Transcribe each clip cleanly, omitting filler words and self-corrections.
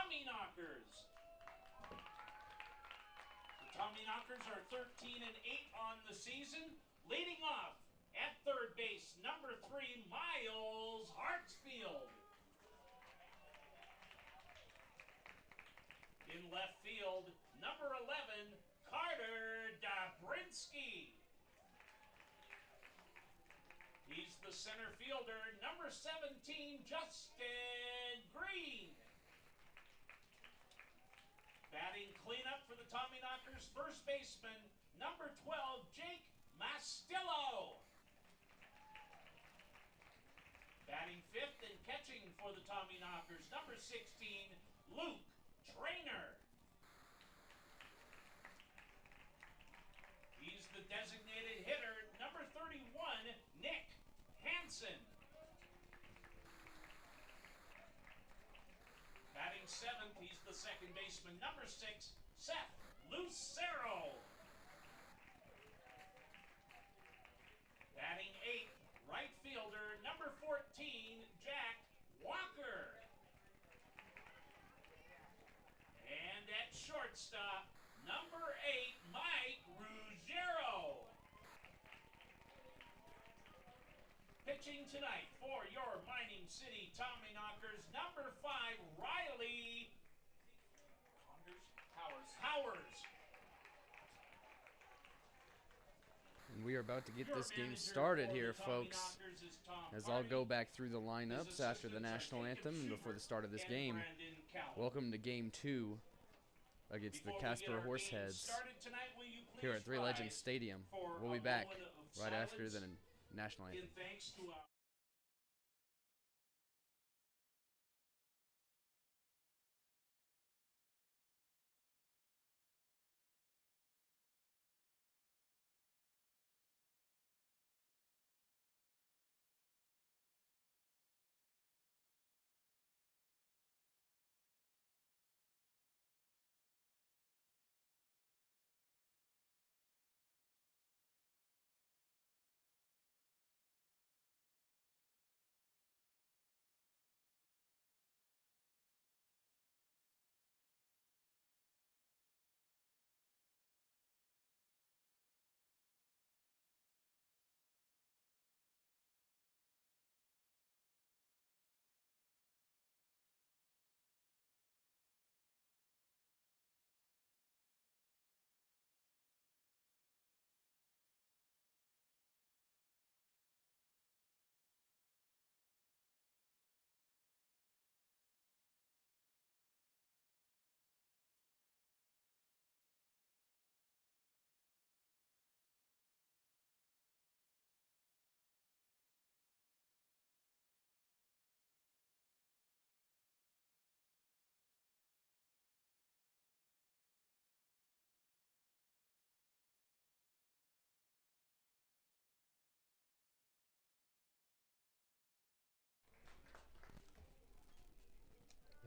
Tommyknockers. The Tommyknockers are 13-8 on the season, leading off at third base, number 3, Miles Hartsfield. In left field, number 11, Carter Dabrinsky. He's the center fielder, number 17, Justin Green. Batting cleanup for the Tommyknockers, first baseman, number 12, Jake Mastillo. Batting fifth and catching for the Tommyknockers, number 16, Luke Trainer. He's the designated hitter, number 31, Nick Hansen. Batting seventh, he's the second baseman, number 6, Seth Lucero. Batting eighth, right fielder, number 14, Jack Walker. And at shortstop, number 8, Mike Ruggiero. Pitching tonight for your Mining City Tommyknockers, number 5, Riley Howers. And we are about to get this game started here, folks, as I'll go back through the lineups after the national anthem and before the start of this game. Welcome to Game 2 against the Casper Horseheads here at Three Legends Stadium. We'll be back right after the national anthem.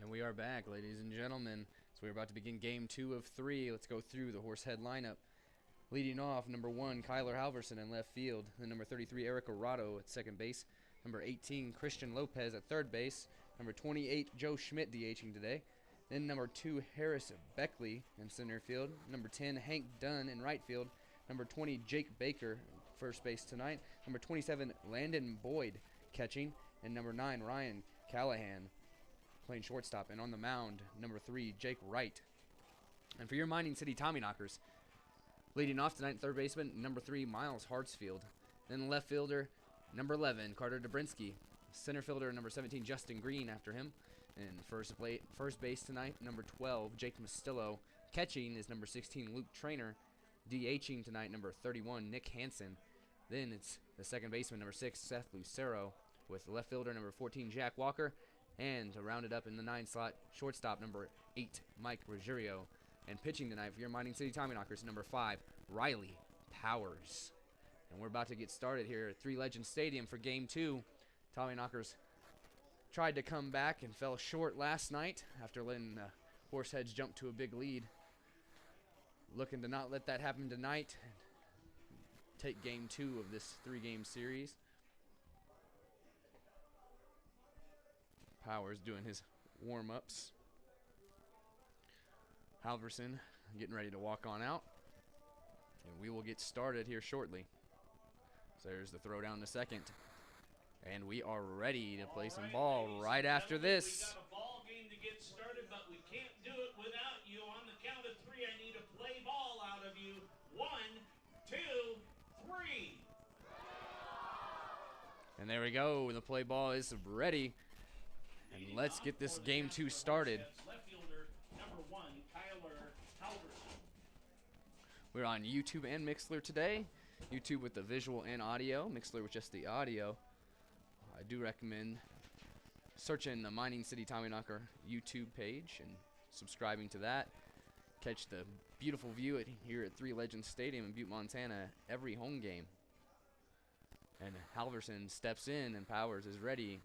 And we are back, ladies and gentlemen. So we're about to begin Game 2 of 3. Let's go through the Horsehead lineup. Leading off, number 1, Kyler Halverson in left field. Then number 33, Eric Arado at second base. Number 18, Christian Lopez at third base. Number 28, Joe Schmidt DHing today. Then number 2, Harris Beckley in center field. Number 10, Hank Dunn in right field. Number 20, Jake Baker first base tonight. Number 27, Landon Boyd catching. And number 9, Ryan Callahan playing shortstop. And on the mound, number 3, Jake Wright. And for your Mining City Tommyknockers, leading off tonight, third baseman, number 3, Miles Hartsfield. Then left fielder, number 11, Carter Dabrinsky. Center fielder, number 17, Justin Green after him. And first base tonight, number 12, Jake Mastillo. Catching is number 16, Luke Trainer. DHing tonight, number 31, Nick Hansen. Then it's the second baseman, number 6, Seth Lucero. With left fielder, number 14, Jack Walker. And to round it up in the 9 slot, shortstop, number 8, Mike Ruggiero. And pitching tonight for your Mining City Tommyknockers, number 5, Riley Powers. And we're about to get started here at Three Legends Stadium for Game 2. Tommyknockers tried to come back and fell short last night after letting the Horseheads jump to a big lead. Looking to not let that happen tonight and take Game 2 of this 3-game series. Powers doing his warm-ups. Halverson getting ready to walk on out. And we will get started here shortly. So there's the throw down to second. And we are ready to play some ball right after this. We got a ball game to get started, but we can't do it without you. On the count of three, I need a play ball out of you. 1, 2, 3. And there we go. The play ball is ready. And let's get this game 2 started. Left fielder, number 1, Kyler Halverson. We're on YouTube and Mixlr today. YouTube with the visual and audio. Mixlr with just the audio. I do recommend searching the Mining City Tommyknocker YouTube page and subscribing to that. Catch the beautiful view here at Three Legends Stadium in Butte, Montana every home game. And Halverson steps in and Powers is ready.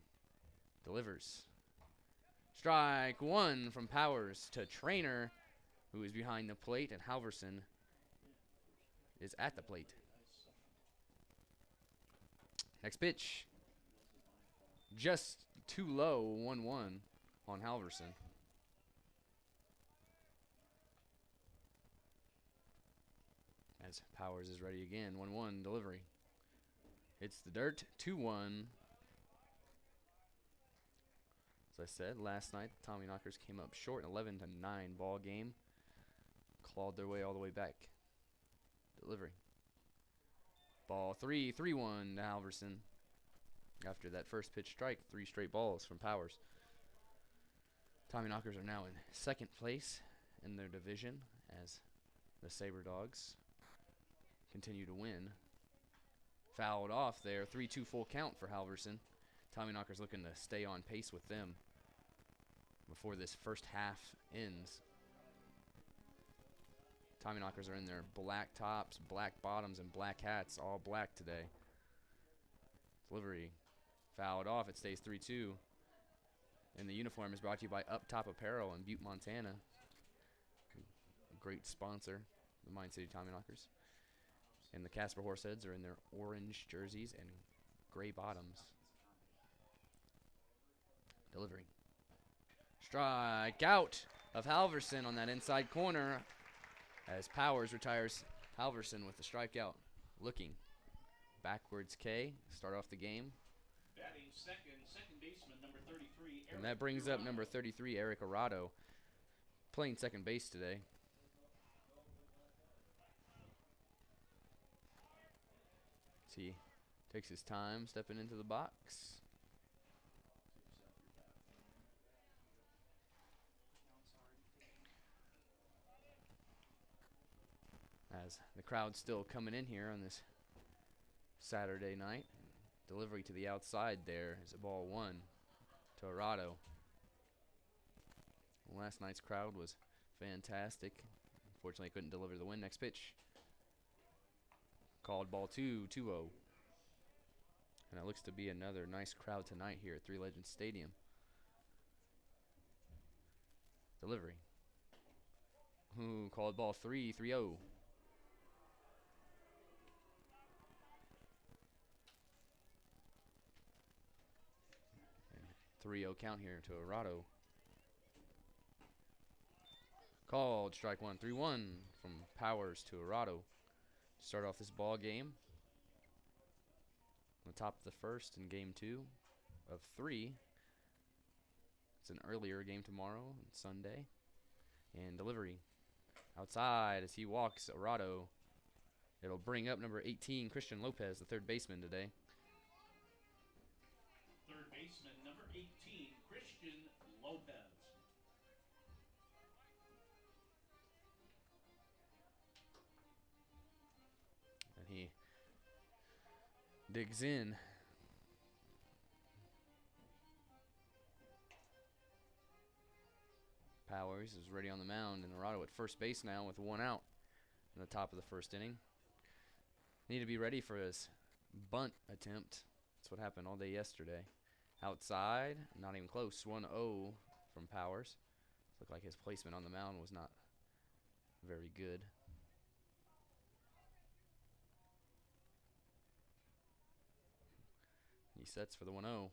Delivers. Strike 1 from Powers to Trainer, who is behind the plate, and Halverson is at the plate. Next pitch. Just too low, 1-1 on Halverson. As Powers is ready again, 1-1 delivery. Hits the dirt, 2-1. As I said, last night, the Tommyknockers came up short, 11-9 ball game. Clawed their way all the way back. Delivery. Ball 3, 3-1 to Halverson. After that first pitch strike, 3 straight balls from Powers. Tommyknockers are now in second place in their division as the Saber Dogs continue to win. Fouled off there, 3-2 full count for Halverson. Tommyknockers looking to stay on pace with them before this first half ends. Tommyknockers are in their black tops, black bottoms, and black hats, all black today. Delivery. Fouled off. It stays 3-2. And the uniform is brought to you by Up Top Apparel in Butte, Montana. A great sponsor, the Mine City Tommyknockers. And the Casper Horseheads are in their orange jerseys and gray bottoms. Delivery. Strike out of Halverson on that inside corner as Powers retires Halverson with the strikeout. Looking. Backwards K. Start off the game. Batting second baseman, number 33, Eric. And that brings up number 33, Eric Arado, playing second base today. As he takes his time stepping into the box. As the crowd's still coming in here on this Saturday night. Delivery to the outside there is a ball 1 to Arado. Last night's crowd was fantastic. Unfortunately, couldn't deliver the win. Next pitch. Called ball 2, 2-0. And it looks to be another nice crowd tonight here at Three Legends Stadium. Delivery. Called ball 3, 3-0. 3-0 count here to Arado. Called strike 1, 3-1 from Powers to Arado. Start off this ball game. On the top of the first in game 2 of 3. It's an earlier game tomorrow on Sunday. And delivery. Outside as he walks Arado. It'll bring up number 18, Christian Lopez, the third baseman today. Third baseman, number 18, Christian Lopez. And he digs in. Powers is ready on the mound, and Arado at first base now with 1 out in the top of the first inning. Need to be ready for his bunt attempt. That's what happened all day yesterday. Outside, not even close. 1-0 from Powers. Looked like his placement on the mound was not very good. He sets for the 1-0.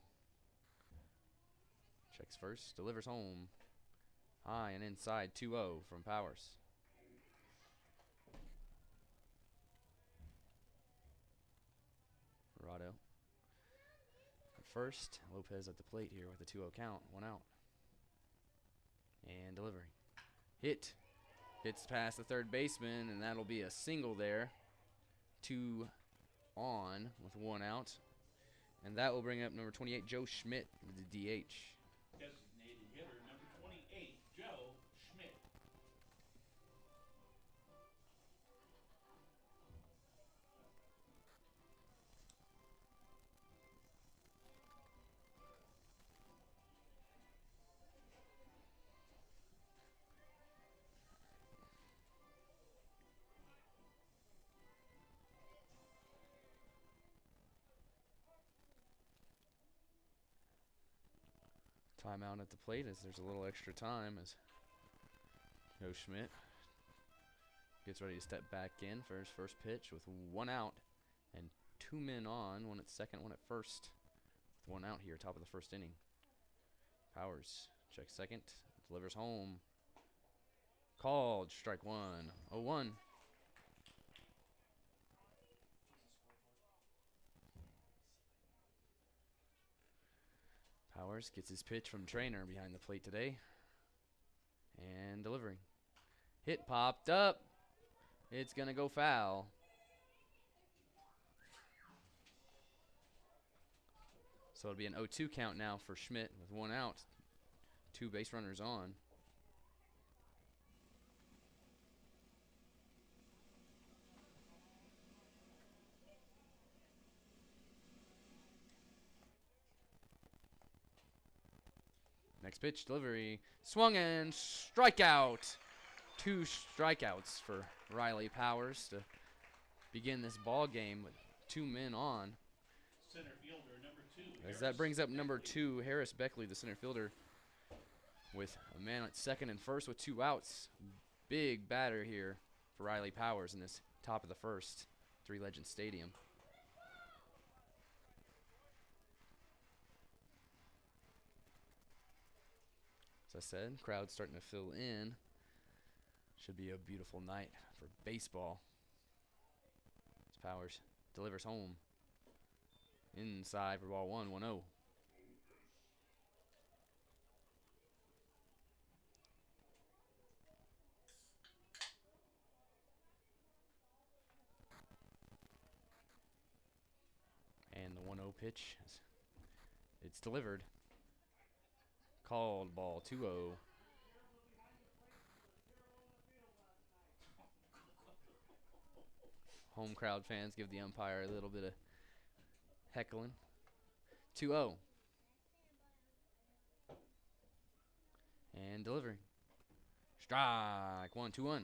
Checks first, delivers home. High and inside 2-0 from Powers. Rado. First, Lopez at the plate here with a 2-0 count. 1 out. And delivery. Hit. Hits past the third baseman, and that'll be a single there. 2 on with 1 out. And that will bring up number 28, Joe Schmidt, with the DH. Designated hitter number 28, Joe Schmidt. Timeout at the plate as there's a little extra time as Joe Schmidt gets ready to step back in for his first pitch with 1 out and 2 men on, 1 at second, 1 at first, with 1 out here, top of the first inning. Powers checks second, delivers home. Called, strike 1, 0-1. Powers gets his pitch from Trainer behind the plate today. And delivering. Hit popped up. It's going to go foul. So it'll be an 0-2 count now for Schmidt with 1 out. 2 base runners on. Next pitch, delivery, swung and strikeout. 2 strikeouts for Riley Powers to begin this ball game with 2 men on. Center fielder number 2. As that brings up number 2, Harris Beckley, the center fielder, with a man at second and first with 2 outs. Big batter here for Riley Powers in this top of the first, Three Legends Stadium. As I said, crowd's starting to fill in. Should be a beautiful night for baseball. As Powers delivers home. Inside for ball 1, 1-0. And the 1-0 pitch, it's delivered. Called, ball 2-0. Home crowd fans give the umpire a little bit of heckling. 2-0. And delivering. Strike 1, 2-1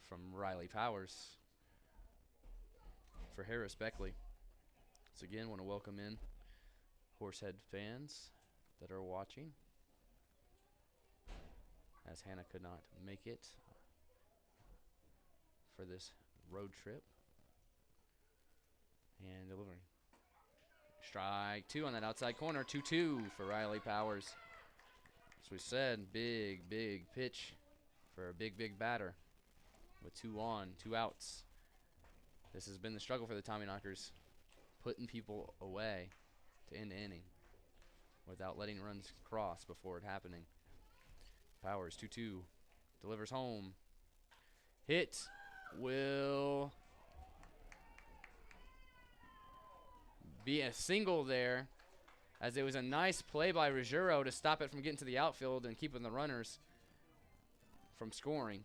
from Riley Powers for Harris Beckley. So again, want to welcome in Horsehead fans that are watching, as Hannah could not make it for this road trip. And delivering. Strike 2 on that outside corner. 2-2 for Riley Powers. As we said, big pitch for a big batter with 2 on, 2 outs. This has been the struggle for the Tommyknockers, putting people away to end the inning without letting runs cross before it happening. Powers 2-2 delivers home. Hit will be a single there, as it was a nice play by Ruggiero to stop it from getting to the outfield and keeping the runners from scoring.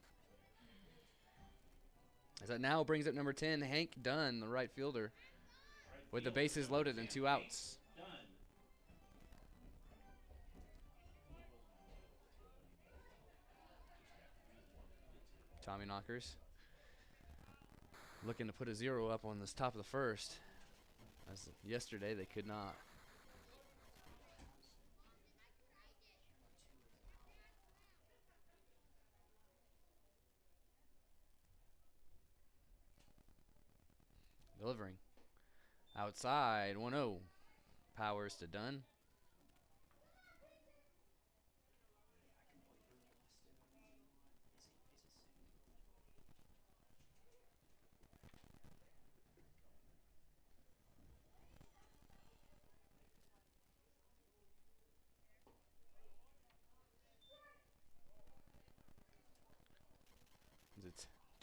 As that now brings up number 10, Hank Dunn, the right fielder, with the bases loaded and 2 outs. Tommyknockers looking to put a 0 up on this top of the first, as yesterday they could not. Delivering. Outside, 1-0. Powers to Dunn.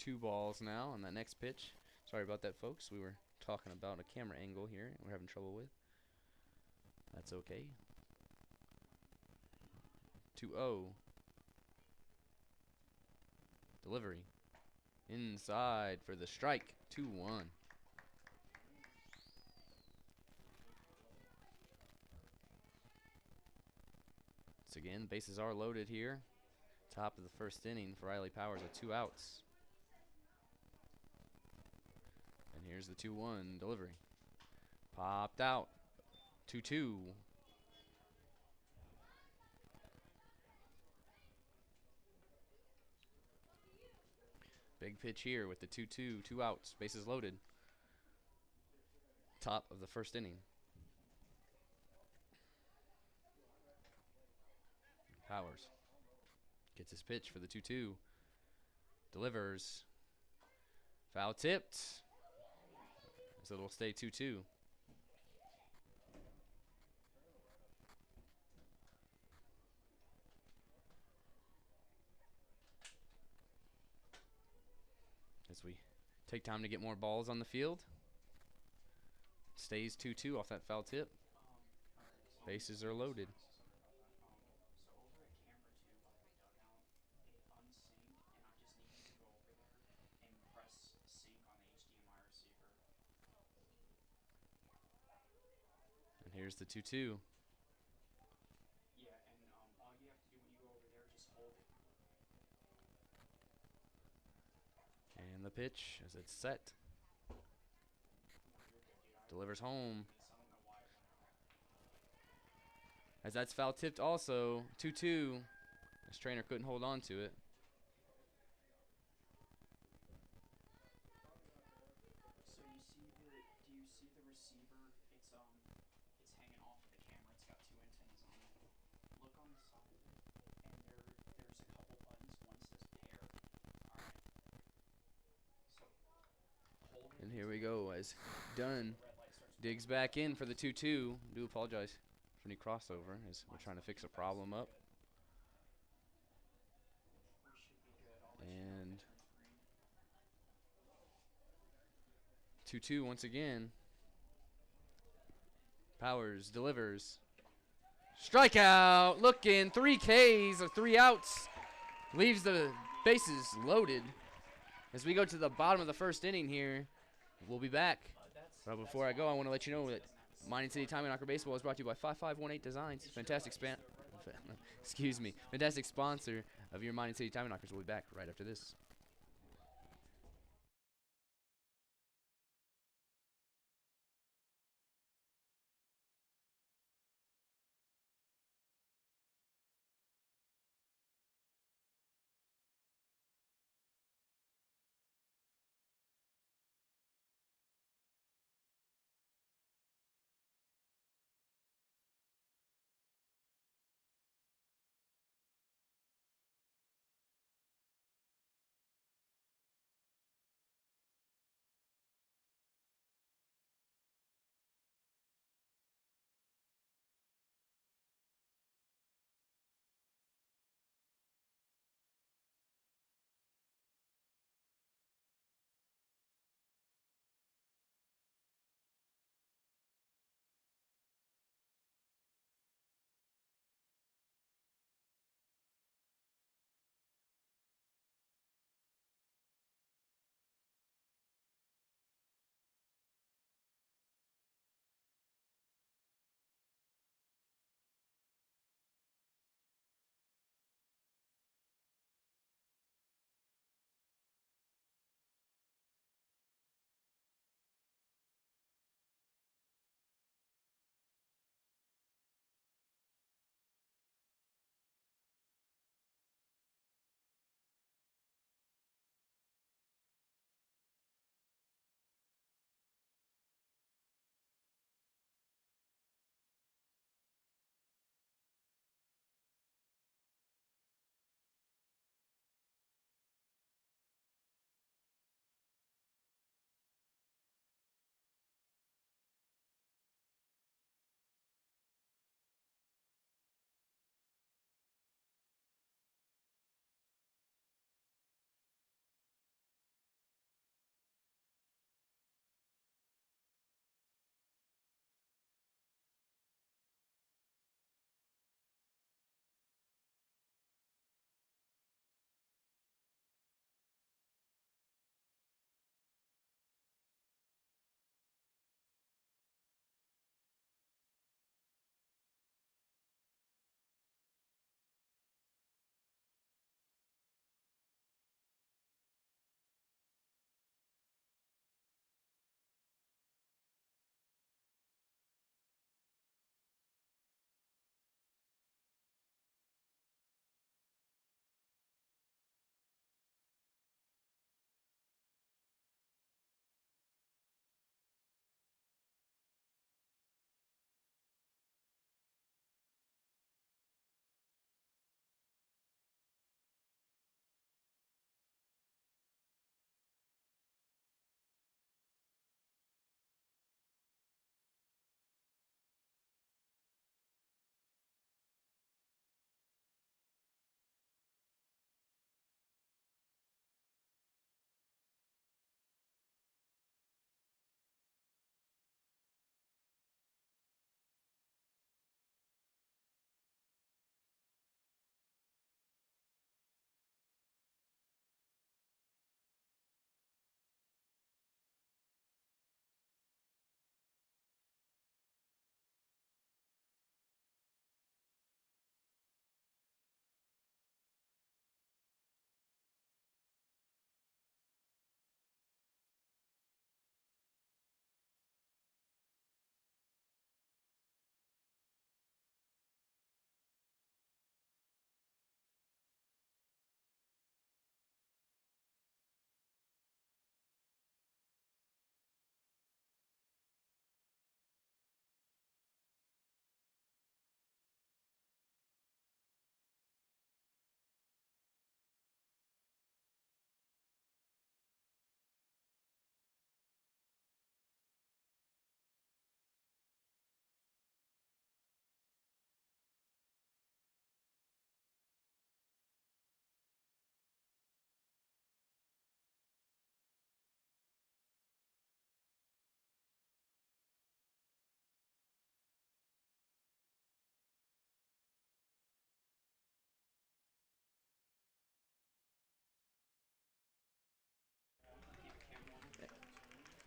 2 balls now on that next pitch. Sorry about that, folks. We were talking about a camera angle here we're having trouble with. That's okay. 2-0. Delivery. Inside for the strike. 2-1. Once again, bases are loaded here. Top of the first inning for Riley Powers with 2 outs. And here's the 2-1 delivery. Popped out. 2-2. Big pitch here with the 2-2, 2 outs, bases loaded. Top of the first inning. Powers gets his pitch for the 2-2. Delivers. Foul tipped. So it'll stay 2-2. As we take time to get more balls on the field. Stays 2-2 off that foul tip. Bases are loaded. And here's the 2-2. And the pitch as it's set. Delivers home. As that's foul tipped also. 2-2. This trainer couldn't hold on to it. So do you see the receiver? It's hanging off of the camera. It's got 2 antennas on it. Look on the side of it, and there's a couple buttons. One says pair. Alright. So hold it. And here we go as Dunn digs back in for the 2-2. Do apologize for any crossover as we're trying to fix a problem up. And 2-2 once again. Powers delivers. Strikeout. Looking. 3 Ks of 3 outs. Leaves the bases loaded. As we go to the bottom of the first inning here, we'll be back. But before I go, I want to let you know that Mining City Tommyknocker Baseball is brought to you by 5518 Designs. Fantastic fantastic sponsor of your Mining City Tommyknockers. We'll be back right after this.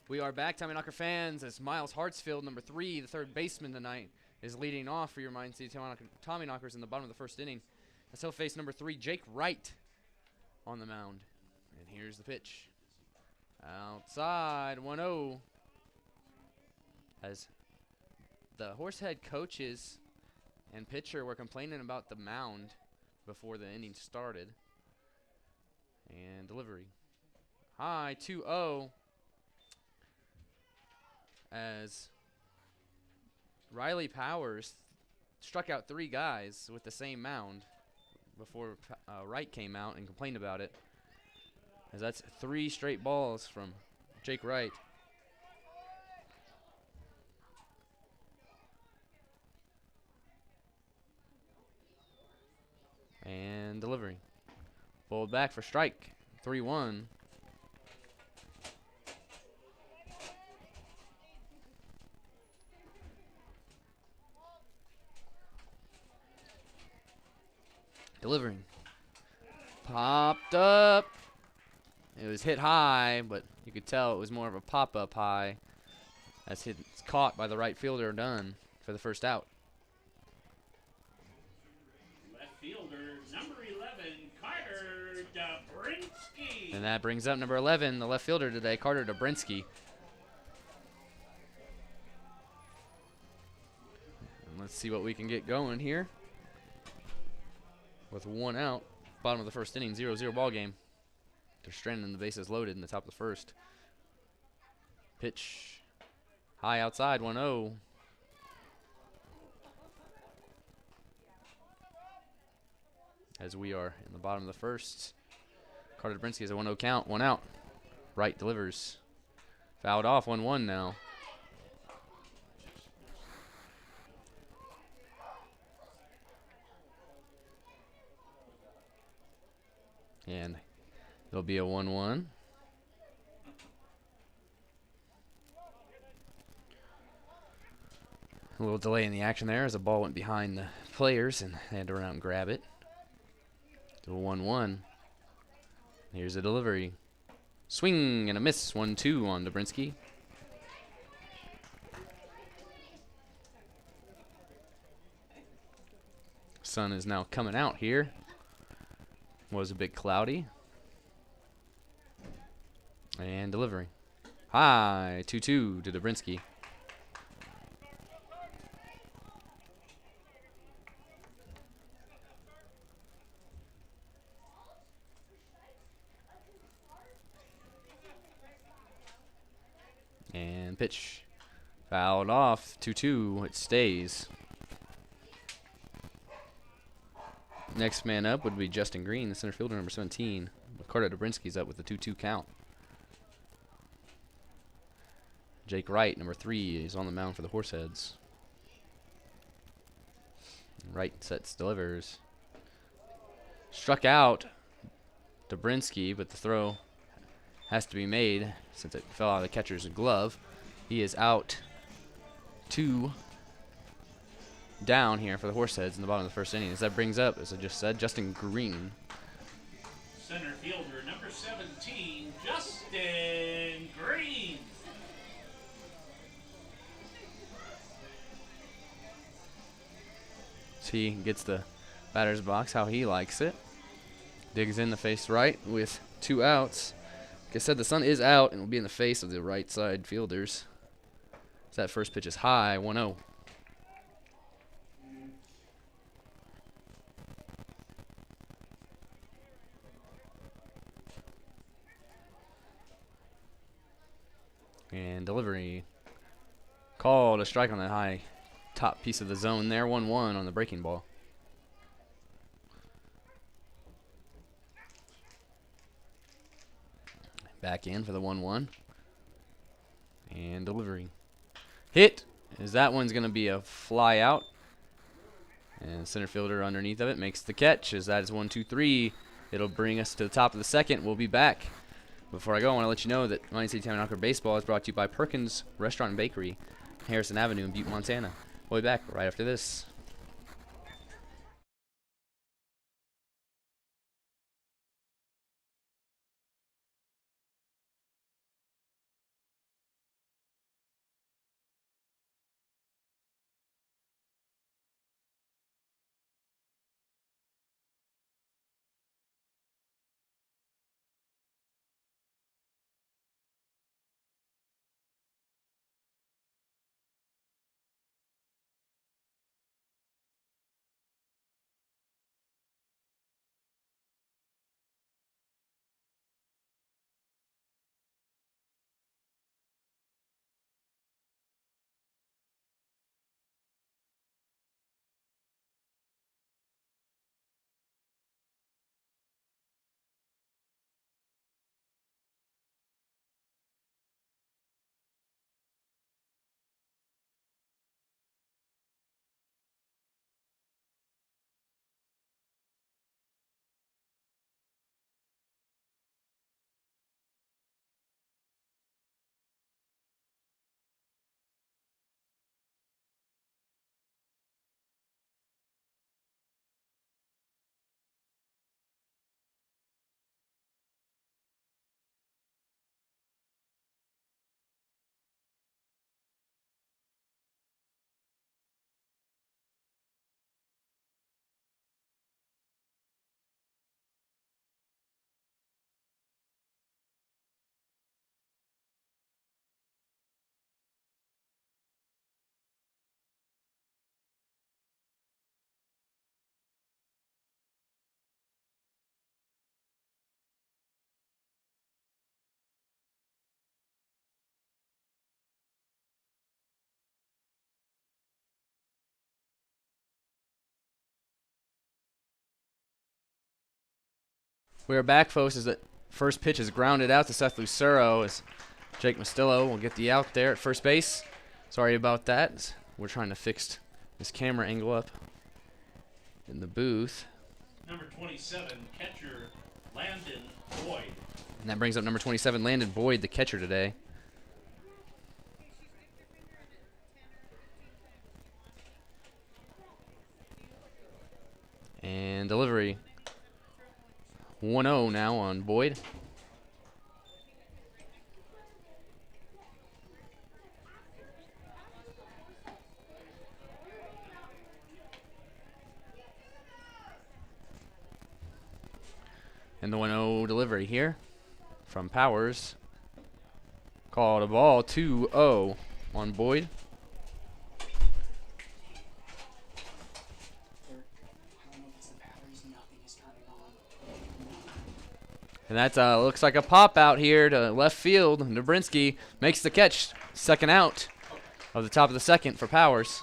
We are back, Tommyknocker fans, as Miles Hartsfield, number 3, the third baseman tonight, is leading off for your Mine City Tommyknockers in the bottom of the first inning. As he'll face number 3, Jake Wright, on the mound. And here's the pitch. Outside, 1-0. As the Horsehead coaches and pitcher were complaining about the mound before the inning started. And delivery. High, 2-0. As Riley Powers struck out 3 guys with the same mound before Wright came out and complained about it. As that's 3 straight balls from Jake Wright. And delivery. Bowled back for strike. 3-1. Delivering. Popped up. It was hit high, but you could tell it was more of a pop-up high. That's hit, it's caught by the right fielder, done for the first out. Left fielder, number 11, Carter Dobrinsky. And that brings up number 11, the left fielder today, Carter Dobrinsky. And let's see what we can get going here. With 1 out, bottom of the first inning, 0-0 ball game. They're stranding the bases loaded in the top of the first. Pitch high outside, 1-0. As we are in the bottom of the first, Carter Dobrinsky has a 1-0 count, 1 out. Wright delivers. Fouled off, 1-1 now. And it'll be a 1-1. A little delay in the action there as the ball went behind the players and they had to run out and grab it. To a 1-1. Here's a delivery. Swing and a miss. 1-2 on Dobrinsky. Sun is now coming out here. Was a bit cloudy. And delivery. High, 2-2 to Dobrinsky. And pitch. Fouled off, 2-2, it stays. Next man up would be Justin Green, the center fielder, number 17. Carter Dobrinsky's up with a 2-2 count. Jake Wright, number 3, is on the mound for the Horseheads. Wright sets, delivers. Struck out Dobrinsky, but the throw has to be made since it fell out of the catcher's glove. He is out 2 down here for the Horseheads in the bottom of the first inning. As that brings up, as I just said, Justin Green. Center fielder, number 17, Justin Green. So he gets the batter's box how he likes it. Digs in the face right with 2 outs. Like I said, the sun is out and will be in the face of the right side fielders. So that first pitch is high, 1-0. And delivery. Called a strike on that high top piece of the zone there. 1-1 on the breaking ball. Back in for the 1-1. And delivery. Hit. As that one's going to be a fly out. And center fielder underneath of it makes the catch. As that is 1-2-3. It'll bring us to the top of the second. We'll be back. Before I go, I want to let you know that Mine City Tommyknocker Baseball is brought to you by Perkins Restaurant and Bakery, Harrison Avenue in Butte, Montana. We'll be back right after this. We are back, folks, as the first pitch is grounded out to Seth Lucero as Jake Mastillo will get the out there at first base. Sorry about that. We're trying to fix this camera angle up in the booth. Number 27, catcher Landon Boyd. And that brings up number 27, Landon Boyd, the catcher today. And delivery. 1-0 now on Boyd. And the 1-0 delivery here from Powers. Called a ball 2-0 on Boyd. And that looks like a pop out here to left field. Nabrinsky makes the catch. Second out of the top of the second for Powers.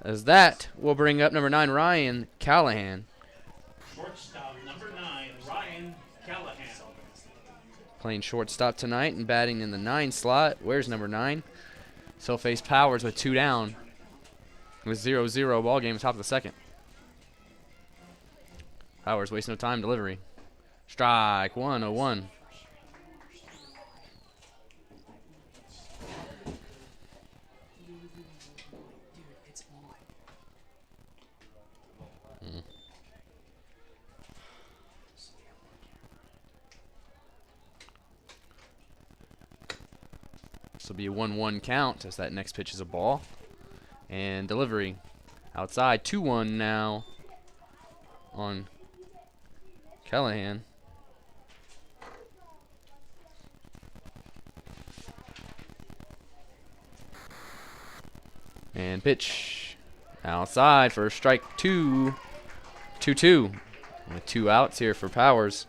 As that will bring up number 9, Ryan Callahan. Shortstop number 9, Ryan Callahan. Playing shortstop tonight and batting in the 9 slot. Where's number 9? Still face Powers with 2 down. With 0-0 ball game top of the second. Powers wasting no time. Delivery. Strike 1, 0-1. This will be a 1-1 count as that next pitch is a ball. And delivery outside 2-1 now on Callahan. And pitch outside for strike 2. 2-2 with 2 outs here for Powers.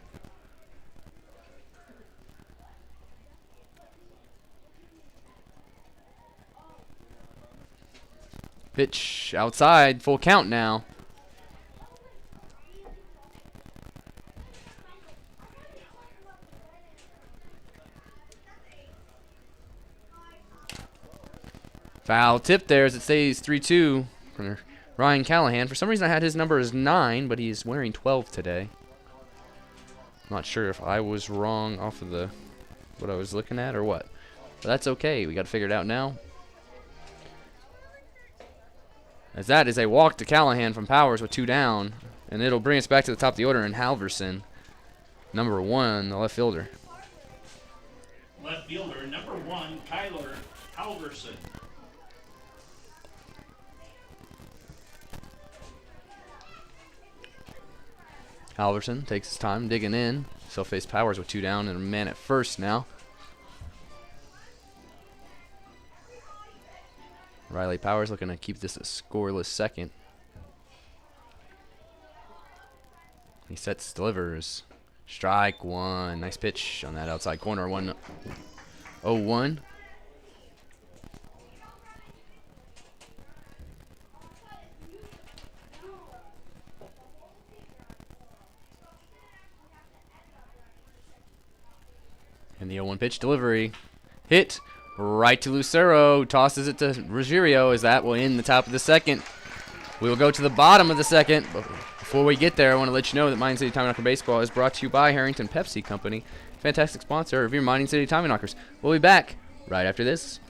Pitch outside, full count now. Foul tip there as it stays 3-2 for Ryan Callahan. For some reason I had his number as 9, but he's wearing 12 today. I'm not sure if I was wrong off of the what I was looking at or what. But that's okay. We got to figure it out now. As that is a walk to Callahan from Powers with 2 down. And it'll bring us back to the top of the order in Halverson, number 1, the left fielder. Left fielder number 1, Kyler Halverson. Halverson takes his time digging in. Still face Powers with 2 down and a man at first now. Riley Powers looking to keep this a scoreless second. He sets, delivers. Strike 1. Nice pitch on that outside corner. 1-0-1. And the 0-1 pitch delivery. Hit right to Lucero. Tosses it to Ruggiero as that will end the top of the second. We will go to the bottom of the second. But before we get there, I want to let you know that Mining City Tommyknocker Baseball is brought to you by Harrington Pepsi Company, fantastic sponsor of your Mining City Tommyknockers. We'll be back right after this.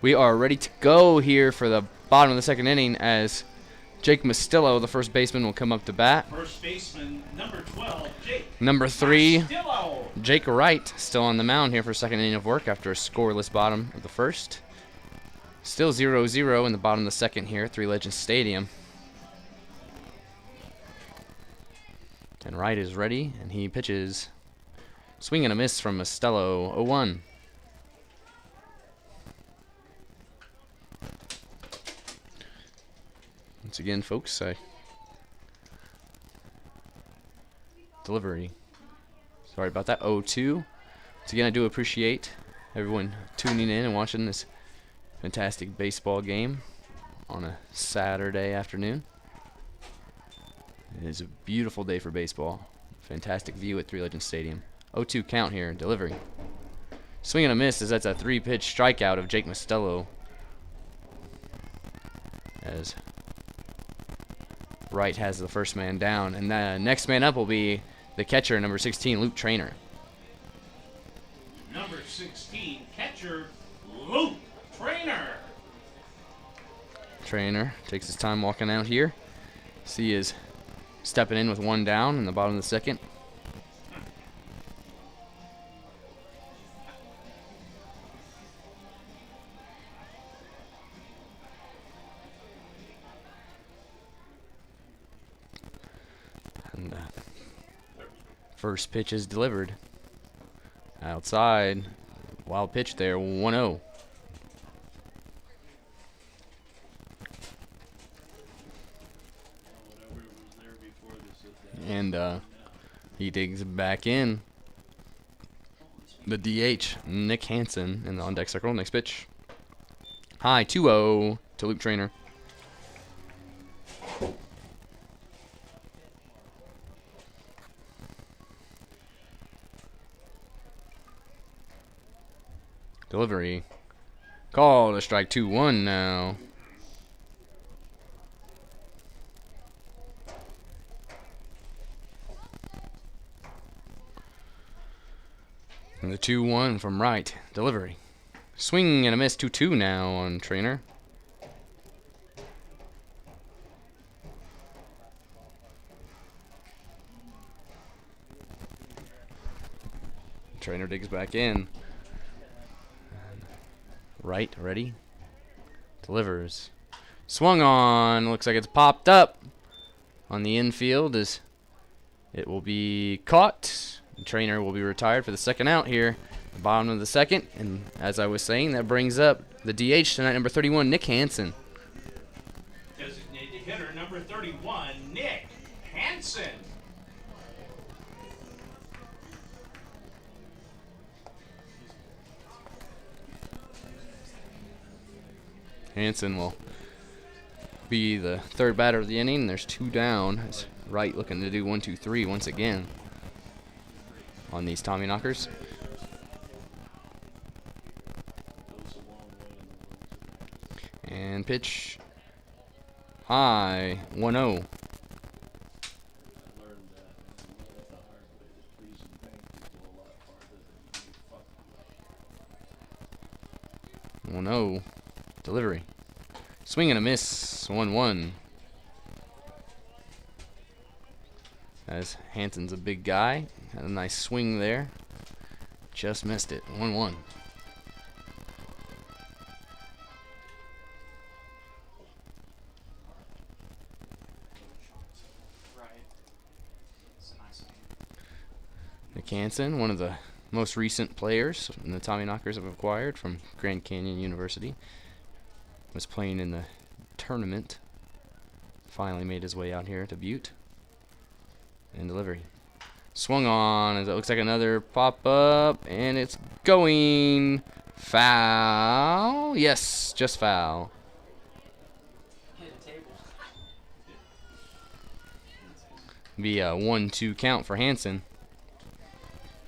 We are ready to go here for the bottom of the second inning as Jake Mastillo, the first baseman, will come up to bat. First baseman, number 12, Jake. Number 3, Mastillo. Jake Wright, still on the mound here for second inning of work after a scoreless bottom of the first. Still 0-0 in the bottom of the second here at Three Legends Stadium. And Wright is ready, and he pitches. Swing and a miss from Mastillo, 0-1. Once again, folks, delivery. Sorry about that, 0-2. Once again, I do appreciate everyone tuning in and watching this fantastic baseball game on a Saturday afternoon. It is a beautiful day for baseball. Fantastic view at Three Legends Stadium. 0-2 count here, delivery. Swing and a miss as that's a 3-pitch strikeout of Jake Mastillo. As Wright has the first man down. And the next man up will be the catcher, number 16, Luke Trainer. Number 16, catcher, Luke Trainer. Trainer takes his time walking out here. See is stepping in with one down in the bottom of the second. And first pitch is delivered. Outside. Wild pitch there, 1-0. And he digs back in. The DH, Nick Hansen, in the on-deck circle. Next pitch. High, 2-0 to Luke Trainer. Delivery. Call to strike 2-1 now. And the 2-1 from Wright. Delivery. Swing and a miss, 2-2 now on Trainer. Trainer digs back in. Wright, ready. Delivers. Swung on. Looks like it's popped up on the infield as it will be caught. The Trainer will be retired for the second out here. The bottom of the second. And as I was saying, that brings up the DH tonight, number 31, Nick Hansen. Designated hitter, number 31, Nick Hansen. Hansen will be the third batter of the inning. There's 2 down. As Wright looking to do 1-2-3 once again on these Tommyknockers. And pitch high, 1-0. Delivery. Swing and a miss, 1-1. As Hansen's a big guy. Had a nice swing there. Just missed it, 1-1. Right. It's a nice game. Nick Hansen, one of the most recent players the Tommyknockers have acquired from Grand Canyon University. Was playing in the tournament. Finally made his way out here to Butte. And delivery. Swung on as it looks like another pop-up. And it's going foul. Yes, just foul. Hit a table. Be a 1-2 count for Hansen.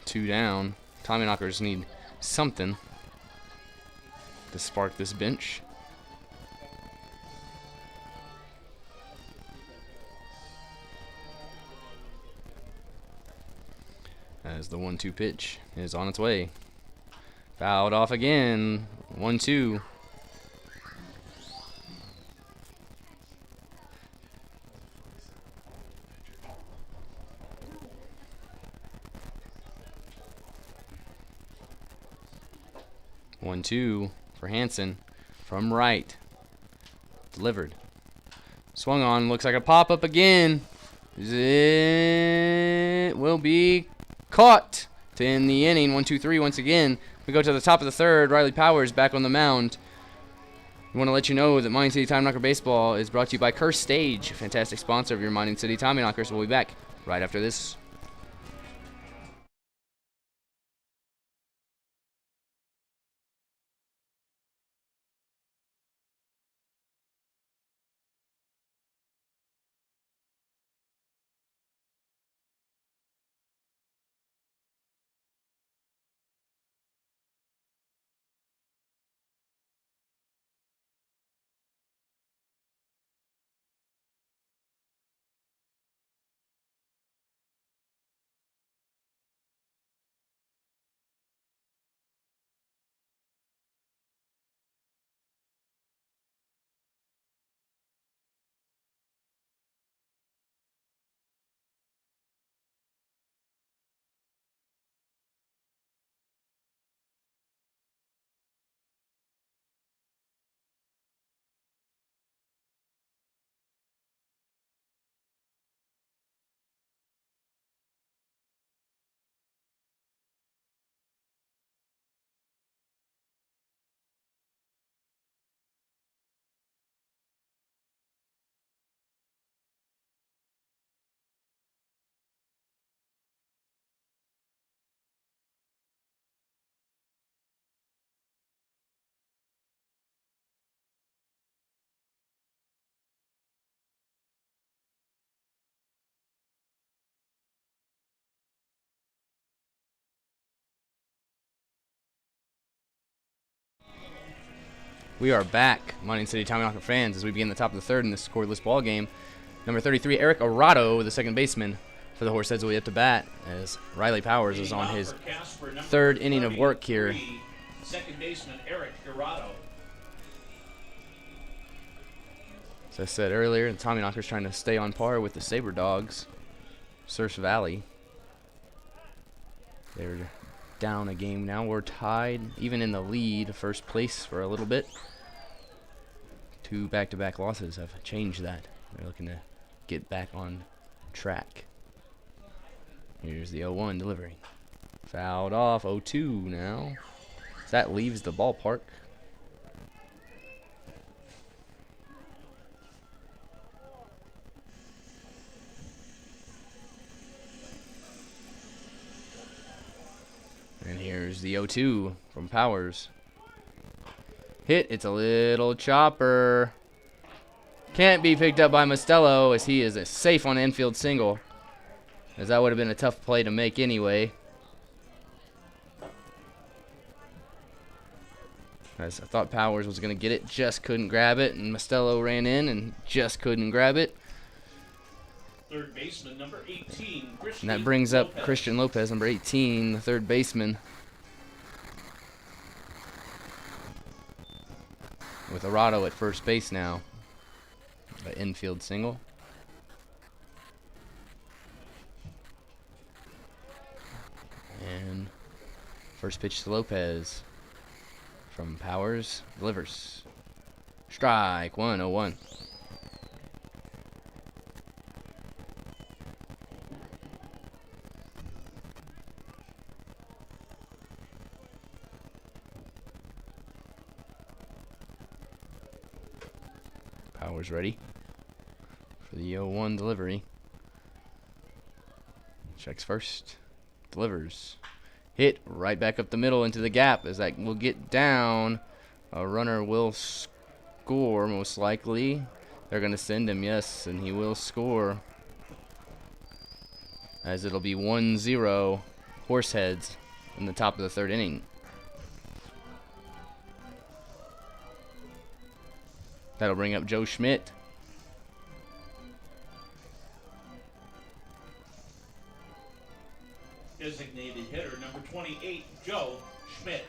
2 down. Tommyknockers need something to spark this bench. As the 1-2 pitch is on its way. Fouled off again. 1-2. 1-2 for Hansen from right. Delivered. Swung on. Looks like a pop-up again. It will be caught to end the inning. 1-2-3 once again. We go to the top of the third. Riley Powers back on the mound. We want to let you know that Mining City Tommyknocker Baseball is brought to you by Curse Stage, a fantastic sponsor of your Mining City Tommyknockers. We'll be back right after this. We are back, Mining City Tommyknocker fans, as we begin the top of the third in this scoreless ball game. Number 33, Eric Arado, the second baseman for the Horseheads, will be up to bat as Riley Powers is on his Casper, third inning of work here. Second baseman Eric Arado. As I said earlier, the Tommyknockers trying to stay on par with the Saber Dogs, Surf Valley. They're down a game now. We're tied, even in the lead, first place for a little bit. 2 back-to-back losses have changed that. They're looking to get back on track. Here's the 0-1 delivery. Fouled off. 0-2 now. That leaves the ballpark. And here's the 0-2 from Powers. Hit. It's a little chopper. Can't be picked up by Mostello as he is safe on an infield single. As that would have been a tough play to make anyway. As I thought Powers was going to get it, just couldn't grab it. And Mostello ran in and just couldn't grab it. Third baseman, number 18, Christian And that brings up Lopez. Christian Lopez, number 18, the third baseman. With Arado at first base now. An infield single. And first pitch to Lopez. From Powers, delivers. Strike one, 0-1. Powers ready for the 0-1 delivery. Checks first, delivers. Hit right back up the middle into the gap as that will get down. A runner will score most likely. They're going to send him, yes, and he will score. As it'll be 1-0 Horseheads in the top of the third inning. That'll bring up Joe Schmidt. Designated hitter, number 28, Joe Schmidt.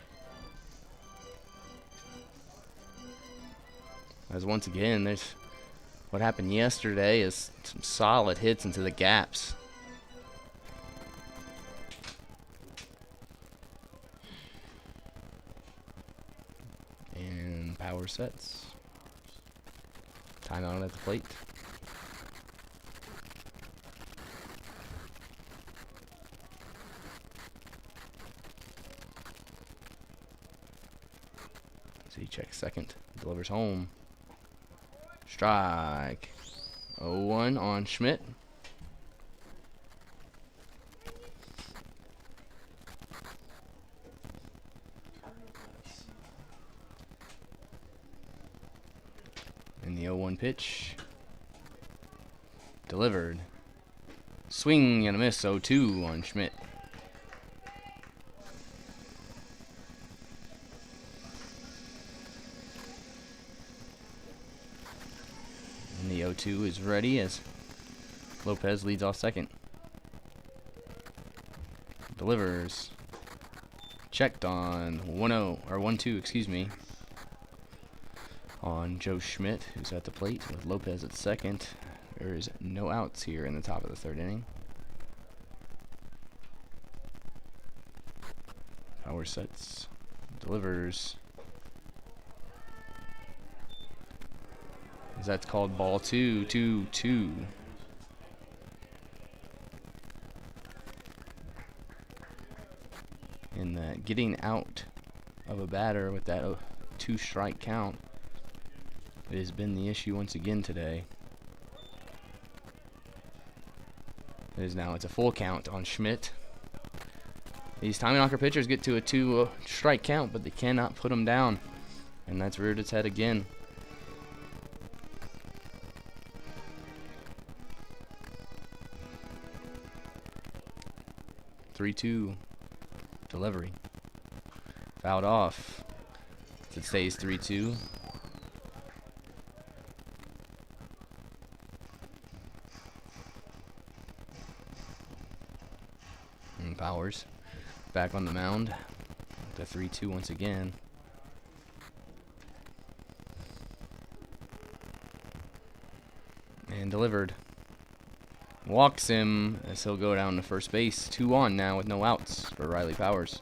As once again, there's what happened yesterday is some solid hits into the gaps. Power sets. Timeout at the plate. So he checks second. Delivers home. Strike. 0-1 on Schmidt. And the 0-1 pitch. Delivered. Swing and a miss. 0-2 on Schmidt. And the 0-2 is ready as Lopez leads off second. Delivers. Checked on 1-0 or 1-2, excuse me. On Joe Schmidt, who's at the plate with Lopez at second. There is no outs here in the top of the third inning. Power sets. Delivers. That's called ball 2-2-2. And getting out of a batter with that 2-strike count has been the issue once again today. It's a full count on Schmidt. These Tommyknocker pitchers get to a 2-strike count, but they cannot put them down. And that's reared its head again. (3-2) delivery. Fouled off. It stays 3-2. And Powers back on the mound. The 3-2 once again. And delivered. Walks him as he'll go down to first base. 2 on now with no outs for Riley Powers.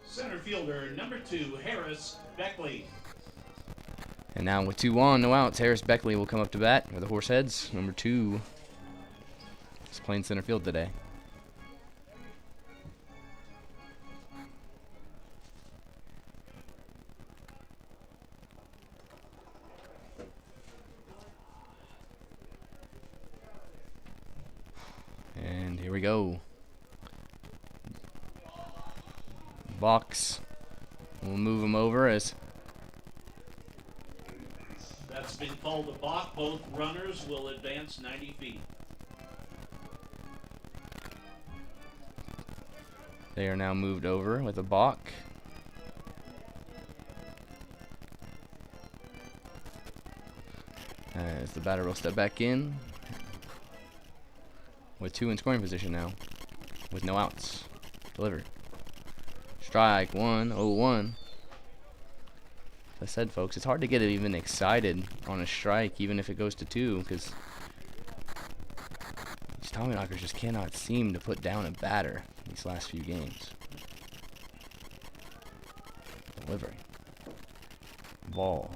Center fielder number 2, Harris Beckley. And now with 2 on, no outs, Harris Beckley will come up to bat for the Horseheads. Number 2 is playing center field today. And here we go. Box. We'll move him over as that's been called a balk. Both runners will advance 90 feet. they are now moved over with a balk. As the batter will step back in with 2 in scoring position now with no outs. Delivered. Strike 1, 0-1. As I said, folks, it's hard to get even excited on a strike, even if it goes to 2, because these Tommyknockers just cannot seem to put down a batter these last few games. Delivery. Ball.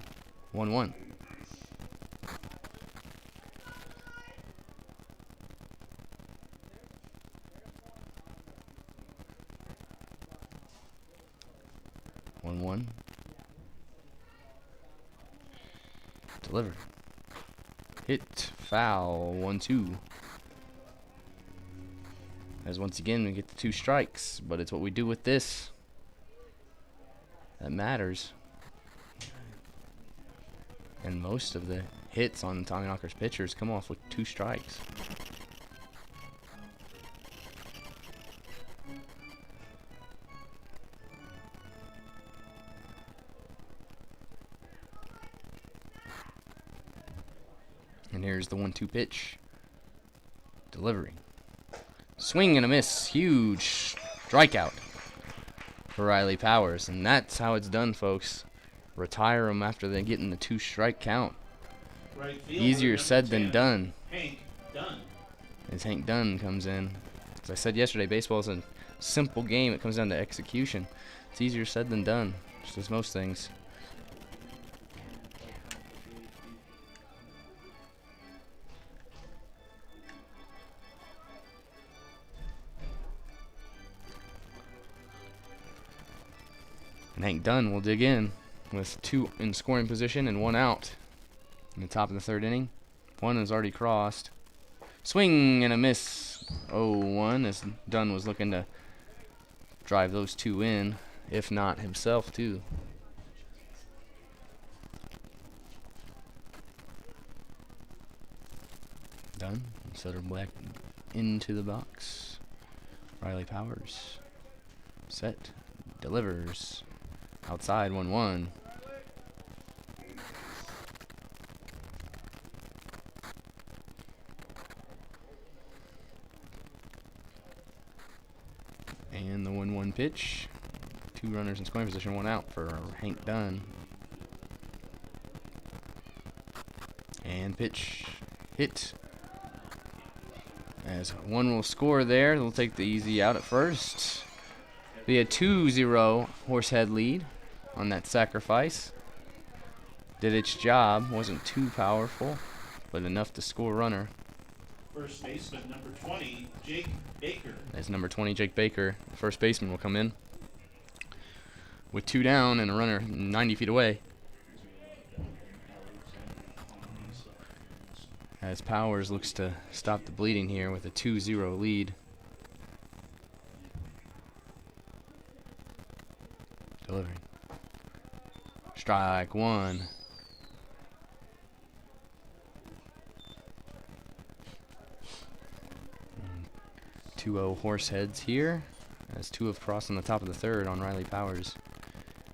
1-1. Delivered. Hit. Foul. 1-2. As once again we get the 2 strikes, but it's what we do with this that matters. And most of the hits on Tommyknockers pitchers come off with 2 strikes. And here's the 1-2 pitch. Delivery. Swing and a miss. Huge strikeout for Riley Powers. And that's how it's done, folks. Retire him after they get in the 2 strike count. Right field, Easier said than done. Hank Dunn. as Hank Dunn comes in. As I said yesterday, baseball is a simple game. It comes down to execution. It's easier said than done, just as most things. And Hank Dunn will dig in with 2 in scoring position and 1 out in the top of the 3rd inning. 1 is already crossed. Swing and a miss. 0-1 as Dunn was looking to drive those 2 in, if not himself too. Dunn settled back into the box. Riley Powers. Set. Delivers. Outside 1-1. And the 1-1 pitch. 2 runners in scoring position, 1 out for Hank Dunn. And pitch hit. As 1 will score there, they'll take the easy out at first. Be a 2-0 Horsehead lead on that sacrifice. Did its job. Wasn't too powerful, but enough to score a runner. First baseman, number 20, Jake Baker. As number 20, Jake Baker, first baseman, will come in with 2 down and a runner 90 feet away. As Powers looks to stop the bleeding here with a 2-0 lead. Delivering. Strike 1. And 2-0 Horseheads here, as 2 have crossed on the top of the 3rd on Riley Powers.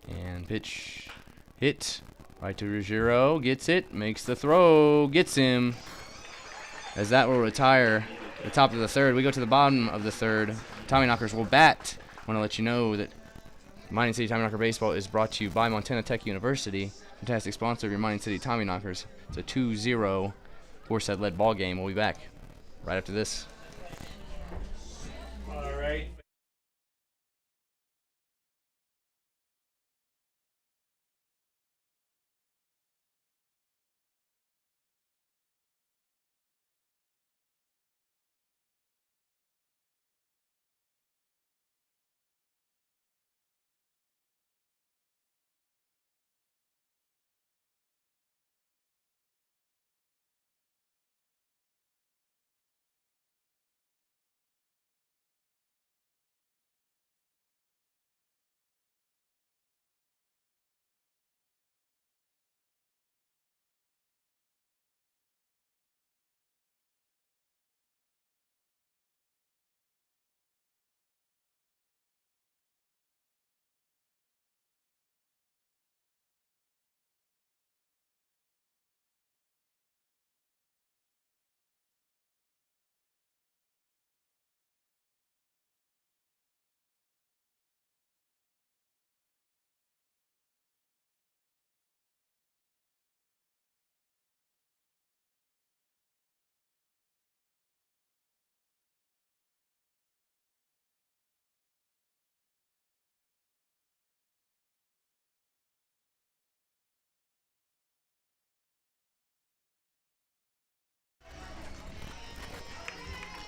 And pitch hit right to Ruggiero. Gets it, makes the throw, gets him. As that will retire the top of the 3rd. We go to the bottom of the 3rd. Tommyknockers will bat. I want to let you know that Mining City Tommyknocker Baseball is brought to you by Montana Tech University, fantastic sponsor of your Mining City Tommyknockers. It's a 2-0 Horsehead-led ball game. We'll be back right after this. All right.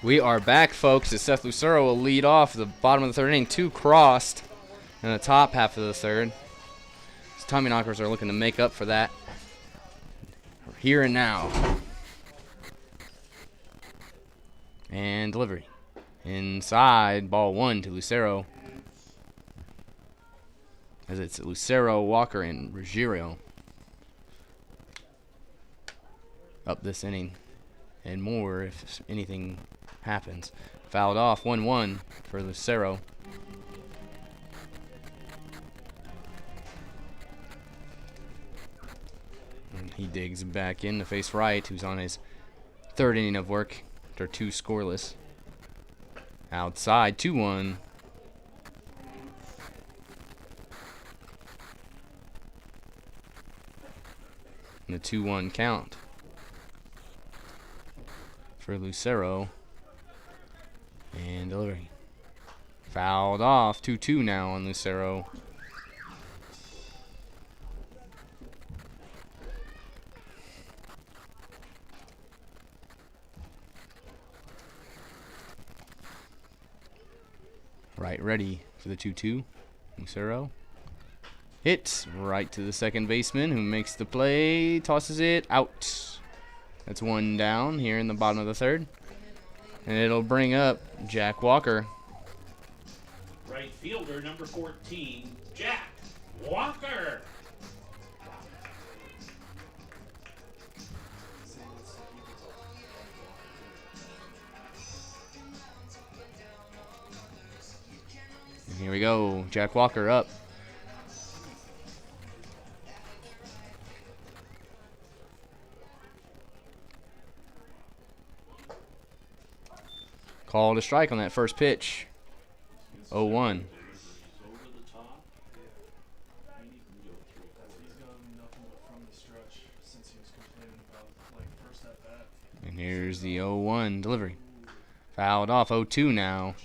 We are back, folks, as Seth Lucero will lead off the bottom of the 3rd inning. 2 crossed in the top half of the 3rd. So Tommyknockers are looking to make up for that here and now. And delivery. Inside, ball 1 to Lucero. As it's Lucero, Walker, and Ruggiero up this inning. And more if anything happens. Fouled off, 1-1 for Lucero. And he digs back in to face Wright, who's on his 3rd inning of work after 2 scoreless. Outside, 2-1. And the 2-1 count for Lucero. And delivery. Fouled off. 2-2 now on Lucero. Right ready for the 2-2. Lucero. Hit right to the second baseman who makes the play. Tosses it out. That's one down here in the bottom of the third. And it'll bring up Jack Walker. Right fielder, number 14, Jack Walker. And here we go. Jack Walker up. Called a strike on that first pitch. 0-1. And here's the 0-1 delivery. Fouled off. 0-2 now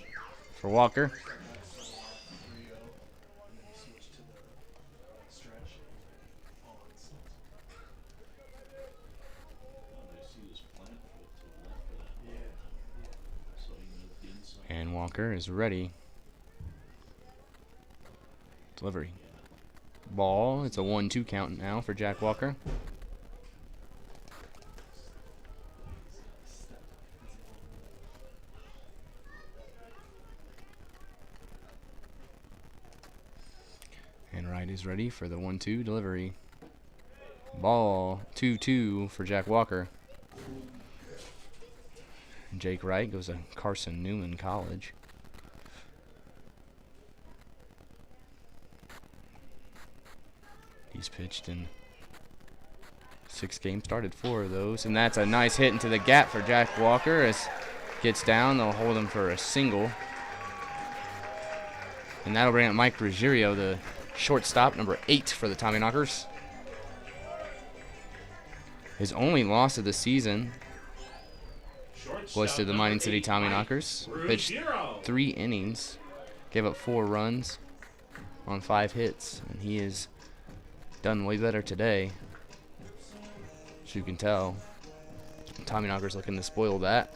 for Walker. And Walker is ready. Delivery. Ball. It's a 1-2 count now for Jack Walker. And right is ready for the 1-2 delivery. Ball. 2-2 for Jack Walker. Jake Wright goes to Carson Newman College. He's pitched in 6 games, started 4 of those, and that's a nice hit into the gap for Jack Walker. As gets down, they'll hold him for a single, and that'll bring up Mike Ruggiero, the shortstop, number 8 for the Tommyknockers. His only loss of the season was to the Mining City Tommyknockers. Pitched 3 innings, gave up 4 runs on 5 hits, and he is done way better today, as you can tell. Tommyknockers looking to spoil that.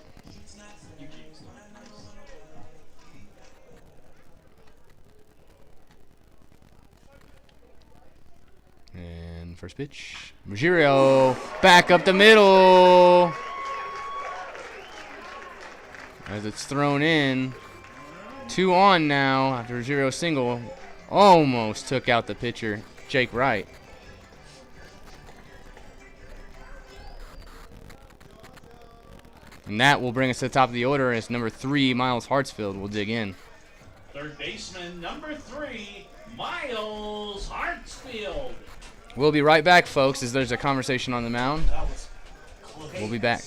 And first pitch, Ruggiero back up the middle. As it's thrown in. 2 on now after Ruggiero single. Almost took out the pitcher, Jake Wright. And that will bring us to the top of the order as number 3, Miles Hartsfield, will dig in. Third baseman, number 3, Miles Hartsfield. We'll be right back, folks, as there's a conversation on the mound. We'll be back.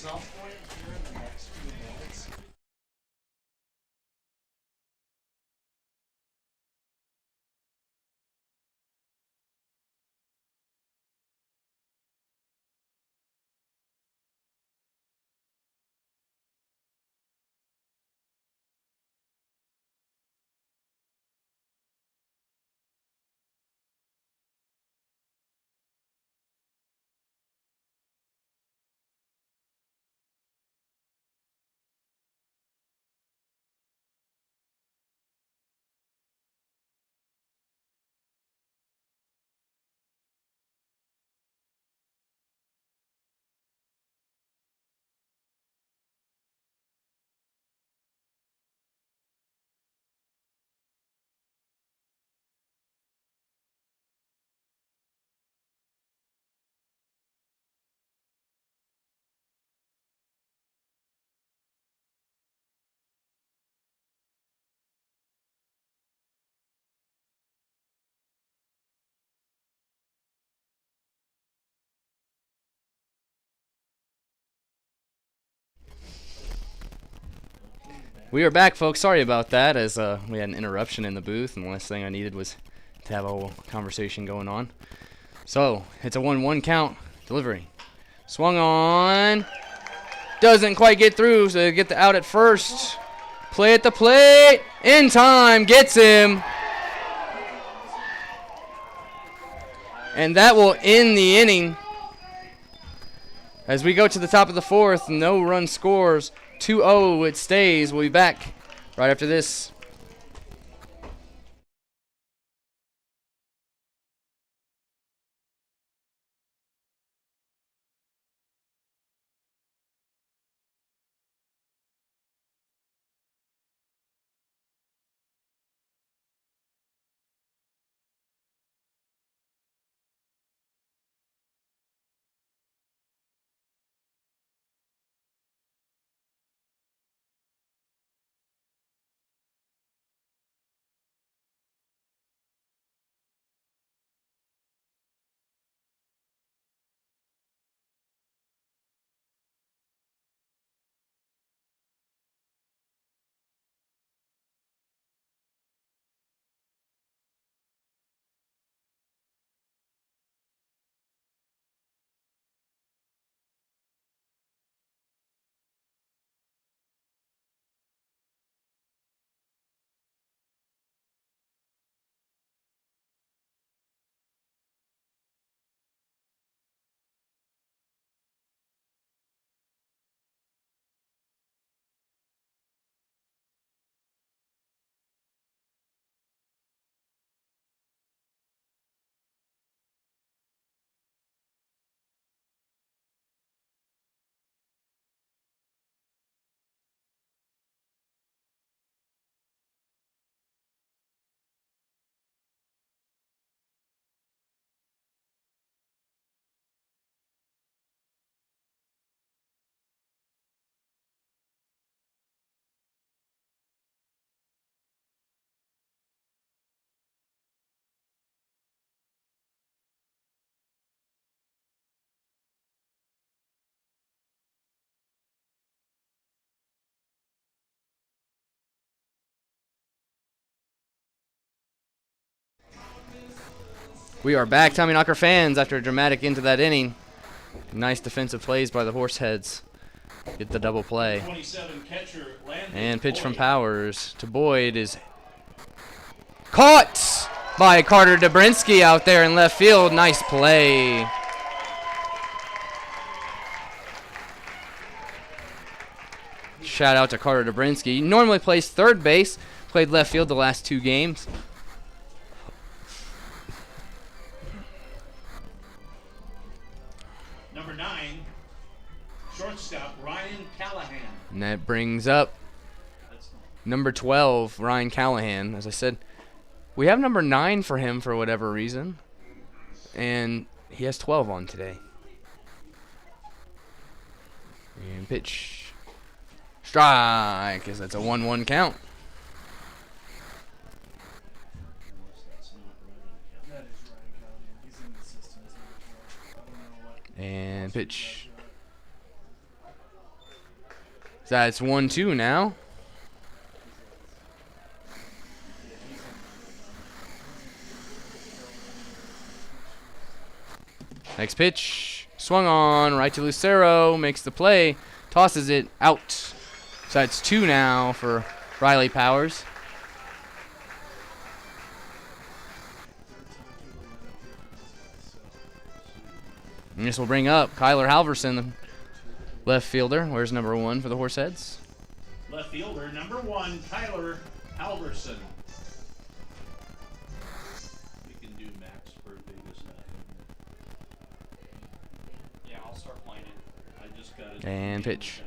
We are back, folks. Sorry about that, as we had an interruption in the booth, and the last thing I needed was to have a whole conversation going on. So, it's a 1-1 count. Delivery. Swung on. Doesn't quite get through, so they get the out at first. Play at the plate. In time. Gets him. And that will end the inning. As we go to the top of the fourth, no run scores. 2-0 it stays. We'll be back right after this. We are back, Tommyknocker fans, after a dramatic end to that inning. Nice defensive plays by the Horseheads. Get the double play. And pitch from Powers to Boyd is caught by Carter Dobrinsky out there in left field. Nice play. Shout out to Carter Dobrinsky. He normally plays third base. Played left field the last 2 games. Number 9, shortstop Ryan Callahan. And that brings up number 12, Ryan Callahan. As I said, we have number 9 for him for whatever reason. And he has 12 on today. And pitch. Strike, as that's a 1-1 count. And pitch. So that's 1-2 now. Next pitch. Swung on, right to Lucero, makes the play, tosses it out. So that's 2 now for Riley Powers. And this will bring up Kyler Halverson, the left fielder. Where's number 1 for the Horseheads? Left fielder, number 1, Kyler Halverson. We can do Max for biggest night. Yeah, I'll start playing it. I just got it. And pitch.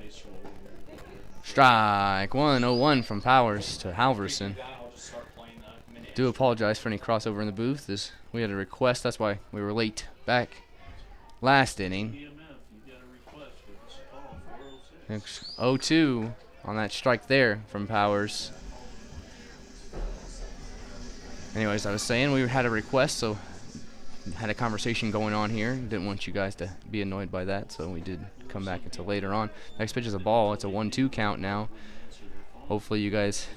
Strike 1-0-1 from Powers to Halverson. I'll just start playing the minute. Do apologize for any crossover in the booth. We had a request. That's why we were late back last inning. 0-2 on that strike there from Powers. Anyways, I was saying we had a request, so had a conversation going on here. Didn't want you guys to be annoyed by that, so we did come back until later on. Next pitch is a ball. It's a 1-2 count now. Hopefully you guys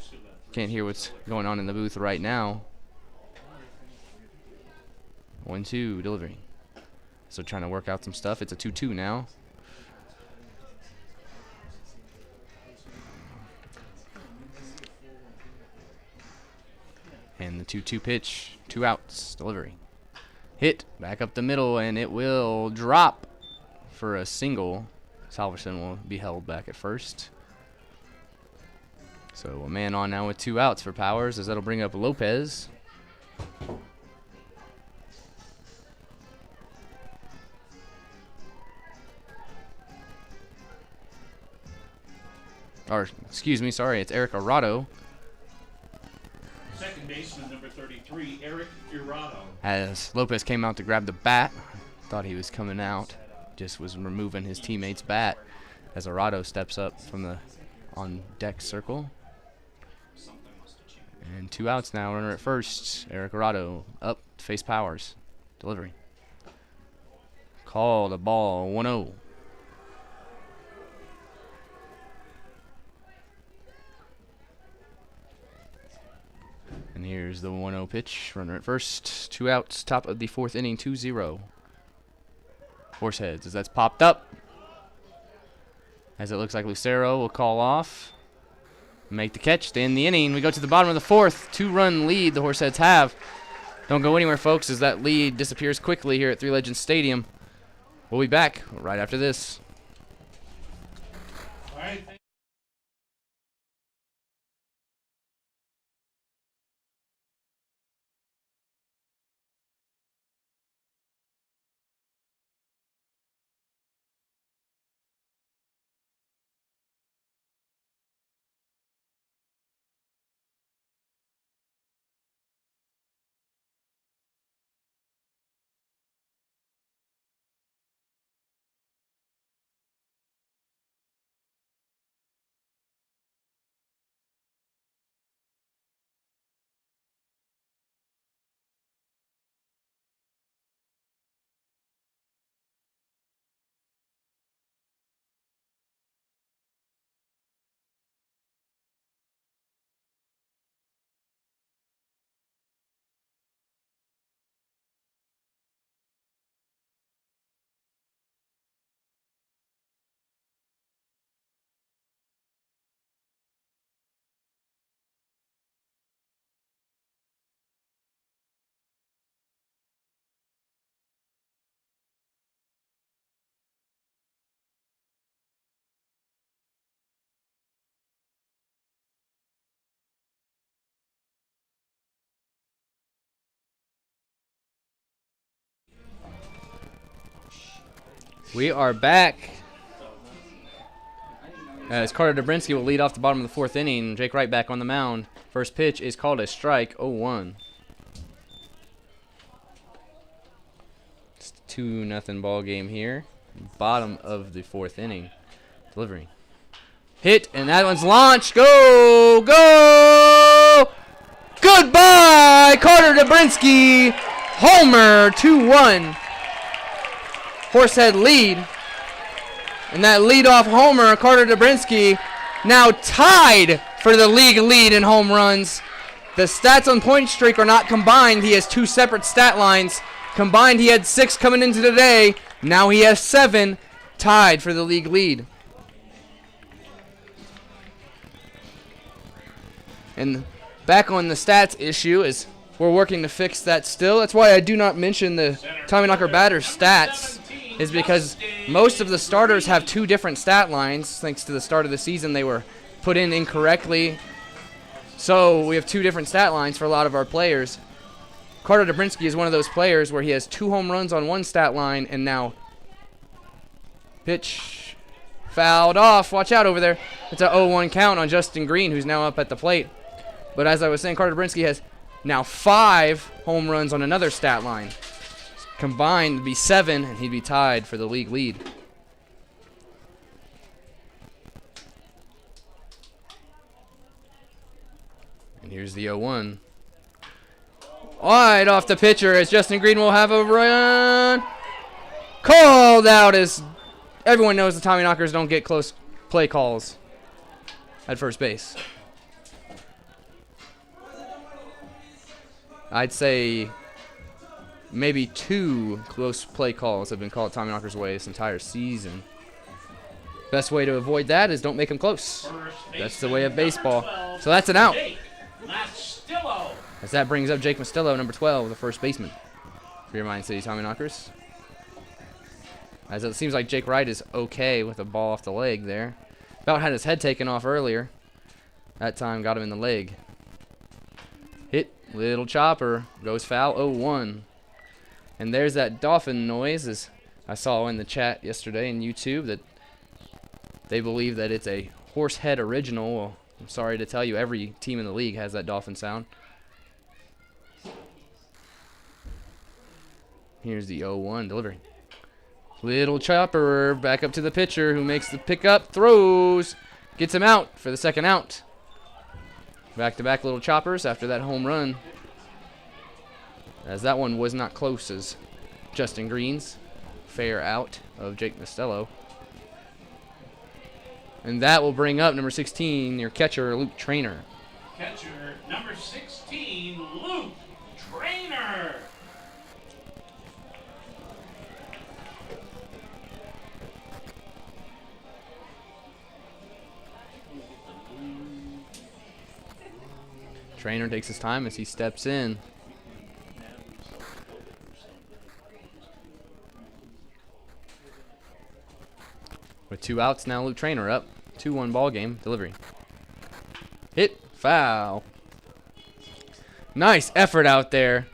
can't hear what's going on in the booth right now. 1-2 delivering. So trying to work out some stuff. It's a 2-2 now. And the 2-2 pitch, 2 outs, delivery. Hit back up the middle, and it will drop for a single. Halverson will be held back at first. So a man on now with 2 outs for Powers, as that'll bring up Lopez. Or, excuse me, sorry, it's Eric Arado. Second baseman number 33, Eric Irado. As Lopez came out to grab the bat, thought he was coming out, just was removing his teammate's bat as Arado steps up from the on deck circle. And 2 outs now, runner at first. Eric Arado up to face Powers. Delivery. Called a ball, 1-0. And here's the 1-0 pitch. Runner at first. 2 outs. Top of the 4th inning. 2-0. Horseheads as that's popped up. As it looks like Lucero will call off. Make the catch. Stay in the inning. We go to the bottom of the 4th. 2-run lead the Horseheads have. Don't go anywhere, folks, as that lead disappears quickly here at Three Legends Stadium. We'll be back right after this. All right. We are back. As Carter Dobrinsky will lead off the bottom of the 4th inning. Jake Wright back on the mound. First pitch is called a strike, 0-1. It's a 2-0 ball game here. Bottom of the 4th inning. Delivery. Hit, and that one's launched. Go! Go! Goodbye, Carter Dobrinsky. Homer, 2-1. Horsehead lead. And that leadoff homer, Carter Dobrinsky, now tied for the league lead in home runs. The stats on point streak are not combined. He has 2 separate stat lines. Combined, he had 6 coming into today. Now he has 7, tied for the league lead. And back on the stats issue is we're working to fix that still. That's why I do not mention the Tommyknocker batters stats, is because most of the starters have 2 different stat lines. Thanks to the start of the season, they were put in incorrectly. So we have 2 different stat lines for a lot of our players. Carter Dobrinsky is one of those players where he has 2 home runs on one stat line, and now pitch fouled off. Watch out over there. It's a 0-1 count on Justin Green, who's now up at the plate. But as I was saying, Carter Dobrinsky has now 5 home runs on another stat line. Combined would be 7, and he'd be tied for the league lead. And here's the 0-1. Wide off the pitcher as Justin Green will have a run. Called out as everyone knows the Tommyknockers don't get close play calls at first base. I'd say maybe 2 close play calls have been called Tommyknockers' way this entire season. Best way to avoid that is don't make them close. That's the way of baseball. So that's an out. As that brings up Jake Mostello, number 12, the first baseman for your Mine City Tommyknockers. As it seems like Jake Wright is okay with a ball off the leg there. About had his head taken off earlier. That time got him in the leg. Hit, little chopper, goes foul, 0-1. And there's that dolphin noise, as I saw in the chat yesterday in YouTube, that they believe that it's a Horsehead original. Well, I'm sorry to tell you, every team in the league has that dolphin sound. Here's the 0-1 delivery. Little chopper back up to the pitcher, who makes the pickup, throws, gets him out for the second out. Back-to-back little choppers after that home run, as that one was not close as Justin Green's fair out of Jake Mostello. And that will bring up number 16, your catcher, Luke Trainer. Catcher number 16, Luke Trainer. Trainer takes his time as he steps in. With 2 outs now, Luke Trainer up. 2-1 ball game. Delivery. Hit. Foul. Nice effort out there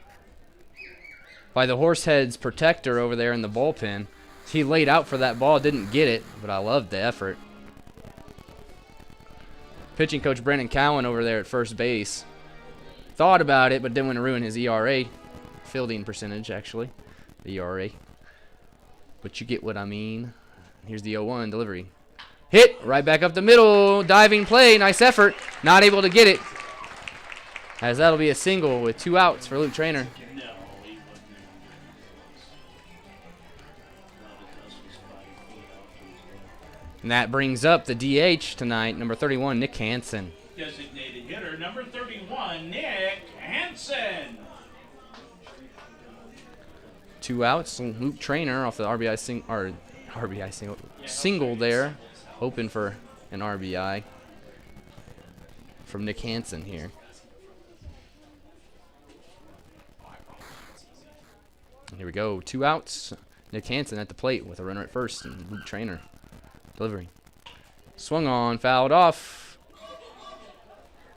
by the Horseheads protector over there in the bullpen. He laid out for that ball, didn't get it, but I loved the effort. Pitching coach Brandon Cowan over there at first base thought about it, but didn't want to ruin his ERA. Fielding percentage, actually. The ERA. But you get what I mean. Here's the 0-1 delivery. Hit right back up the middle. Diving play. Nice effort. Not able to get it. As that'll be a single with 2 outs for Luke Trainer. And that brings up the DH tonight, number 31, Nick Hansen. Designated hitter number 31, Nick Hansen. 2 outs. Luke Trainer off the single there, hoping for an RBI from Nick Hansen here. And here we go, 2 outs. Nick Hansen at the plate with a runner at first, and Luke Trainer delivering. Swung on, fouled off.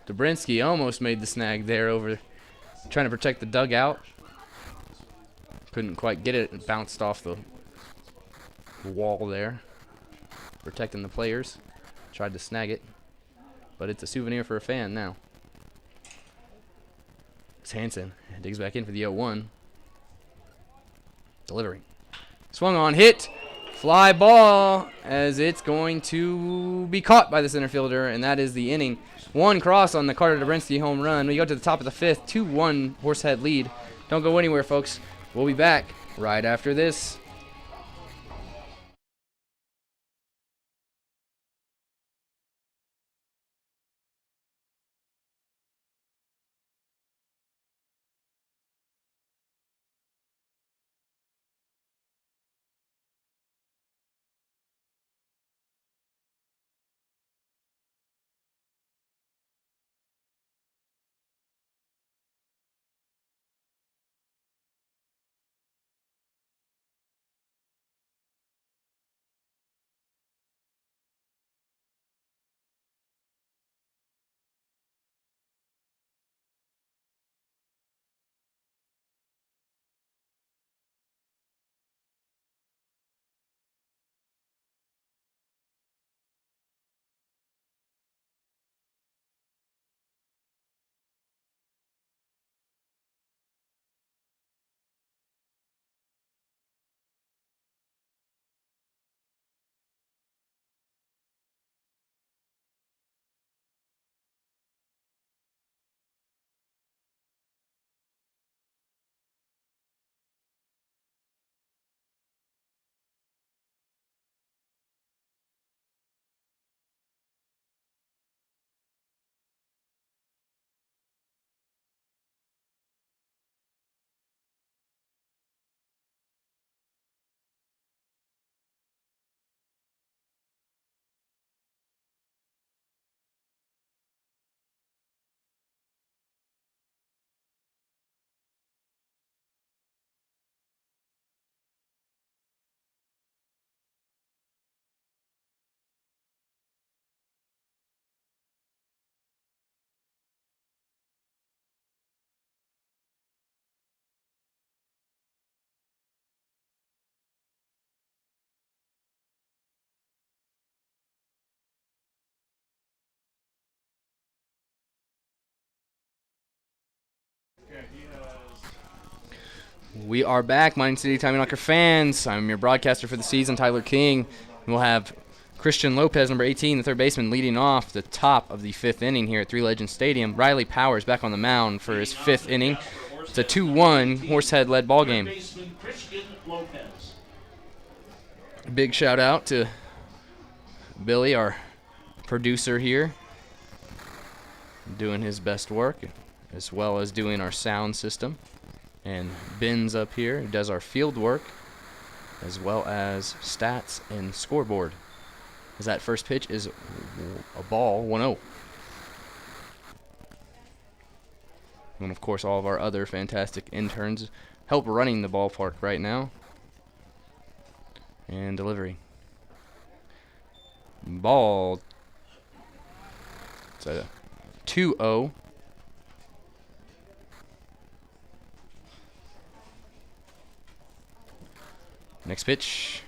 Dobrinsky almost made the snag there over trying to protect the dugout. Couldn't quite get it. It bounced off the wall there, protecting the players. Tried to snag it, but it's a souvenir for a fan now. It's Hansen. Digs back in for the 0-1. Delivery. Swung on, hit. Fly ball, as it's going to be caught by the center fielder, and that is the inning. 1 cross on the Carter Dobrinsky home run. We go to the top of the 5th, 2-1 Horsehead lead. Don't go anywhere, folks. We'll be back right after this. We are back, Mining City Tommyknocker fans. I'm your broadcaster for the season, Tyler King. We'll have Christian Lopez, number 18, the third baseman, leading off the top of the fifth inning here at Three Legends Stadium. Riley Powers back on the mound for his fifth inning. It's a 2-1 Horsehead-led ball game. Big shout out to Billy, our producer here, doing his best work, as well as doing our sound system. And Ben's up here, who does our field work, as well as stats and scoreboard. As that first pitch is a ball, 1-0. And of course, all of our other fantastic interns help running the ballpark right now. And delivery. Ball. It's a 2-0. Next pitch,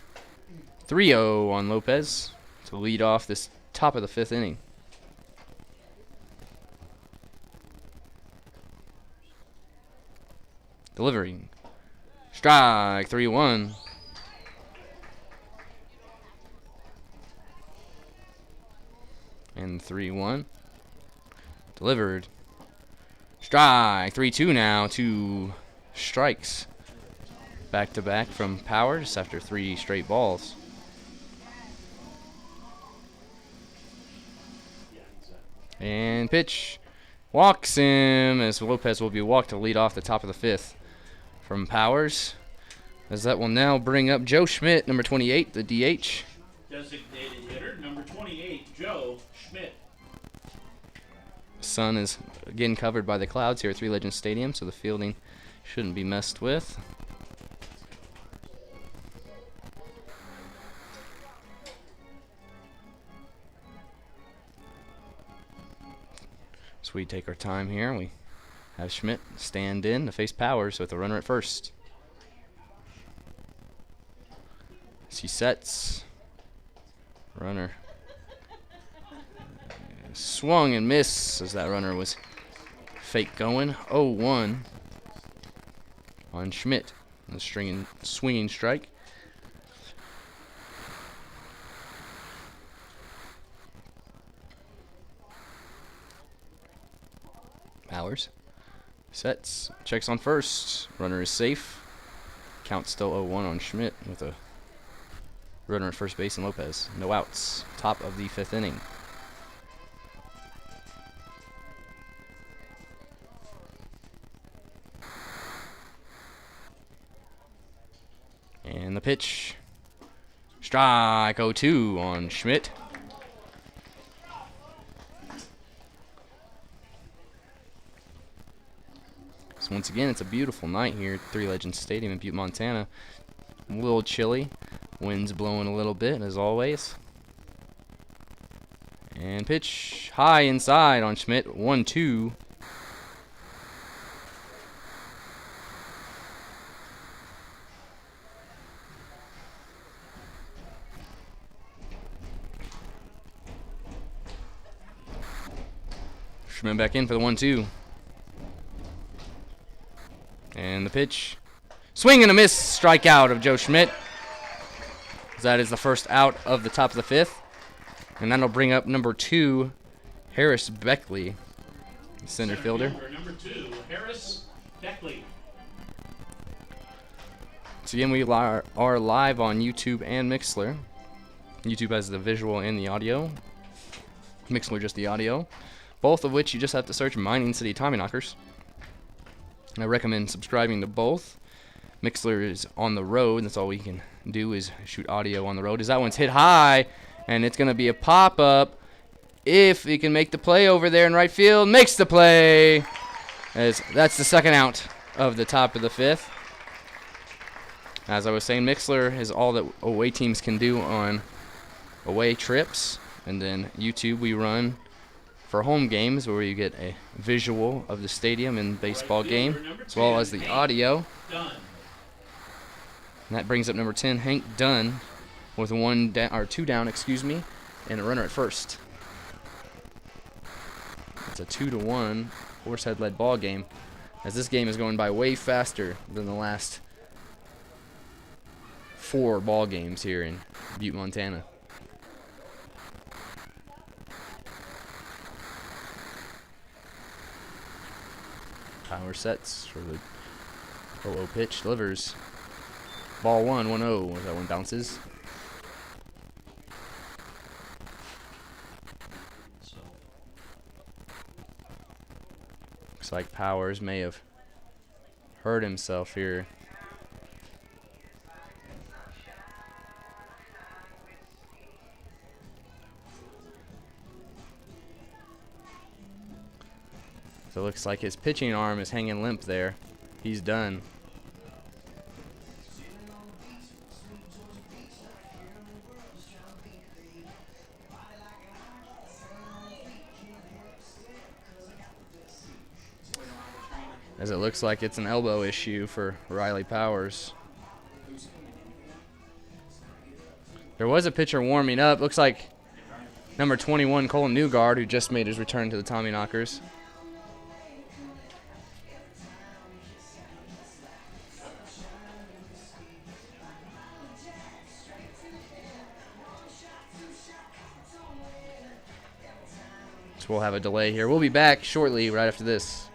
3-0 on Lopez to lead off this top of the fifth inning. Delivery, strike, 3-1. And 3-1. Delivered, strike, 3-2 now, 2 strikes. Back-to-back from Powers after 3 straight balls. And pitch. Walks him as Lopez will be walked to lead off the top of the fifth from Powers. As that will now bring up Joe Schmidt, number 28, the DH. Designated hitter, number 28, Joe Schmidt. The sun is again covered by the clouds here at Three Legends Stadium, so the fielding shouldn't be messed with. So we take our time here. We have Schmidt stand in to face Powers with a runner at first. As he sets. Runner. Swung and missed as that runner was fake going. 0-1 on Schmidt. A swinging strike. Powers sets, checks on first. Runner is safe. Count still 0-1 on Schmidt with a runner at first base and Lopez. No outs. Top of the fifth inning. And the pitch. Strike 0-2 on Schmidt. So once again, it's a beautiful night here at Three Legends Stadium in Butte, Montana. A little chilly. Wind's blowing a little bit, as always. And pitch high inside on Schmidt. 1-2. Schmidt back in for the 1-2. And the pitch. Swing and a miss. Strikeout of Joe Schmidt. That is the first out of the top of the fifth. And that'll bring up number 2, Harris Beckley, center fielder. Number 2, Harris Beckley. So again, we are live on YouTube and Mixlr. YouTube has the visual and the audio. Mixlr just the audio. Both of which you just have to search Mining City Tommyknockers. And I recommend subscribing to both. Mixlr is on the road. That's all we can do is shoot audio on the road. As that one's hit high, and it's going to be a pop-up. If he can make the play over there in right field, makes the play. As that's the second out of the top of the fifth. As I was saying, Mixlr is all that away teams can do on away trips. And then YouTube we run for home games where you get a visual of the stadium and baseball game, as well as the audio. And that brings up number 10, Hank Dunn, with 2 down, and a runner at first. It's a 2-1 Horsehead-led ball game. as this game is going by way faster than the last 4 ball games here in Butte, Montana. Power sets for the 0-0 pitch, delivers. Ball 1, 1-0, as that one bounces. Looks like Powers may have hurt himself here. So it looks like his pitching arm is hanging limp there. He's done. As it looks like it's an elbow issue for Riley Powers. There was a pitcher warming up. Looks like number 21, Cole Newgard, who just made his return to the Tommyknockers. So we'll have a delay here. We'll be back shortly right after this.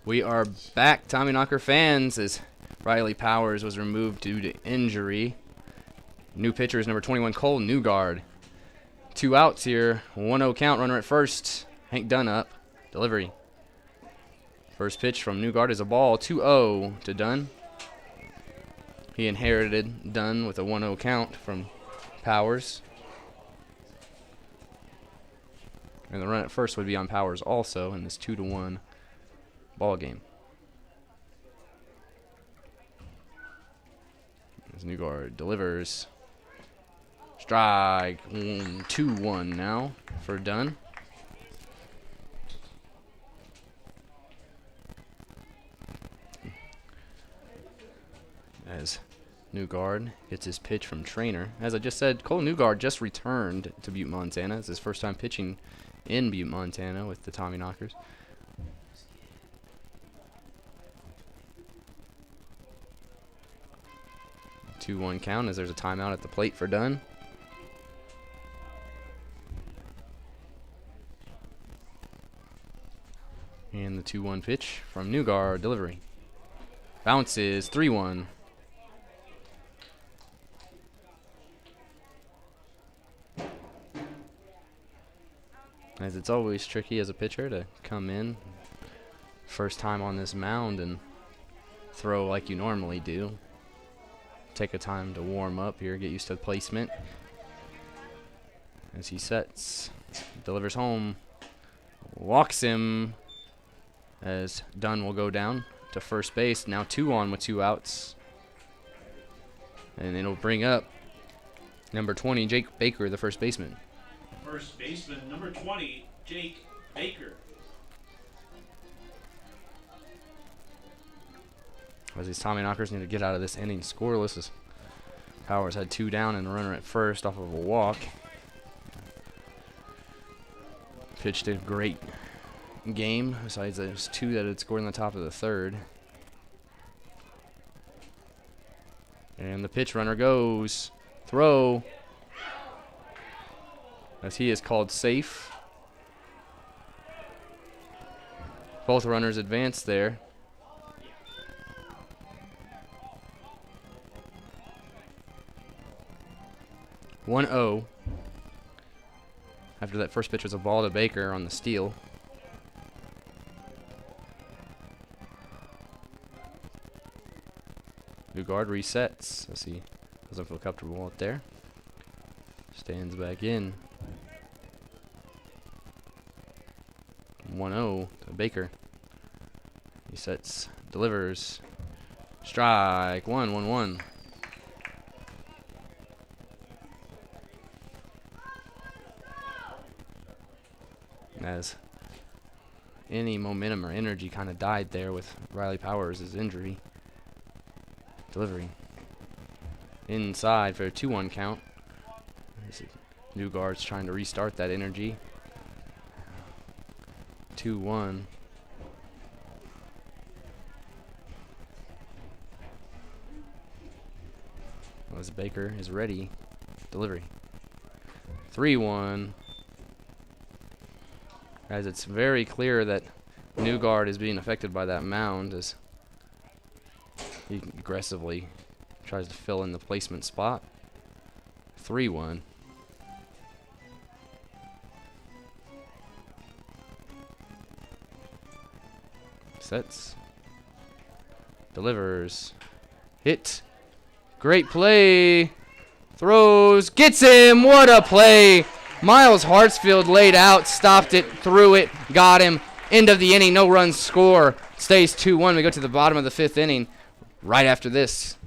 We are back, Tommyknocker fans, as Riley Powers was removed due to injury. New pitcher is number 21, Cole Newgard. 2 outs here, 1-0 count, runner at first. Hank Dunn up, delivery. First pitch from Newgard is a ball, 2-0 to Dunn. He inherited Dunn with a 1-0 count from Powers. And the run at first would be on Powers also in this 2-1 ball game. As Newgard delivers. Strike. 2-1 now for Dunn. As Newgard gets his pitch from trainer. As I just said, Cole Newgard just returned to Butte, Montana. It's his first time pitching in Butte, Montana with the Tommyknockers. 2-1 count as there's a timeout at the plate for Dunn. And the 2-1 pitch from Newgard, delivery. Bounces, 3-1. As it's always tricky as a pitcher to come in first time on this mound and throw like you normally do. Take a time to warm up here, get used to the placement. As he sets, delivers home, walks him as Dunn will go down to first base. Now 2 on with 2 outs. And it'll bring up number 20, Jake Baker, the first baseman. First baseman, number 20, Jake Baker. As these Tommyknockers need to get out of this inning scoreless, as Powers had 2 down and a runner at first off of a walk. Pitched a great game, besides those 2 that had scored in the top of the 3rd. And the pitch runner goes. Throw. As he is called safe. Both runners advance there. One 0. After that first pitch was a ball to Baker on the steal. Newgard resets as he doesn't feel comfortable out there. Stands back in. 1-0 to Baker. He sets, delivers. Strike. 1-1-1. As any momentum or energy kind of died there with Riley Powers' injury. Delivery. Inside for a 2-1 count. Newgard's trying to restart that energy. 2-1. As Baker is ready. Delivery. 3-1. As it's very clear that Newgard is being affected by that mound as he aggressively tries to fill in the placement spot. 3-1. Sets. Delivers. Hit. Great play. Throws. Gets him. What a play. Miles Hartsfield laid out, stopped it, threw it, got him. End of the inning, no runs score. Stays 2-1. We go to the bottom of the 5th inning right after this.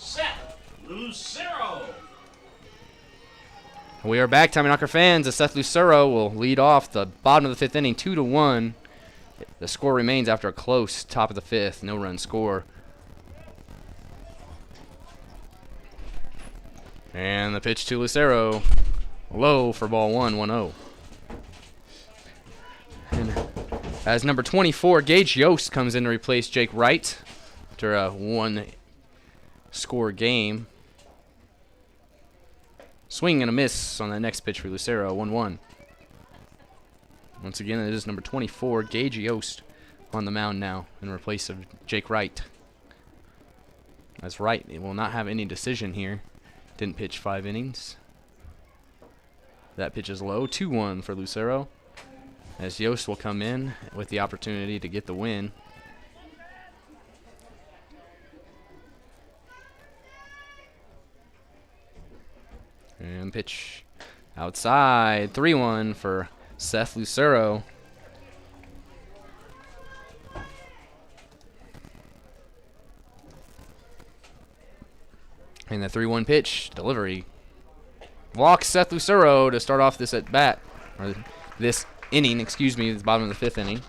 Seth Lucero. We are back, Tommyknocker fans, as Seth Lucero will lead off the bottom of the 5th inning, 2-1. The score remains after a close top of the 5th, no-run score. And the pitch to Lucero, low for ball 1, 1-0. And as number 24, Gage Yost comes in to replace Jake Wright after a one-score game. Swing and a miss on the next pitch for Lucero, 1-1. Once again, it is number 24, Gage Yost, on the mound now in replace of Jake Wright. That's right, he will not have any decision here. Didn't pitch 5 innings. That pitch is low, 2-1 for Lucero, as Yost will come in with the opportunity to get the win. And pitch outside, 3-1 for Seth Lucero. And the 3-1 pitch, delivery. Walks Seth Lucero to start off this at bat, or this inning, excuse me, the bottom of the 5th inning.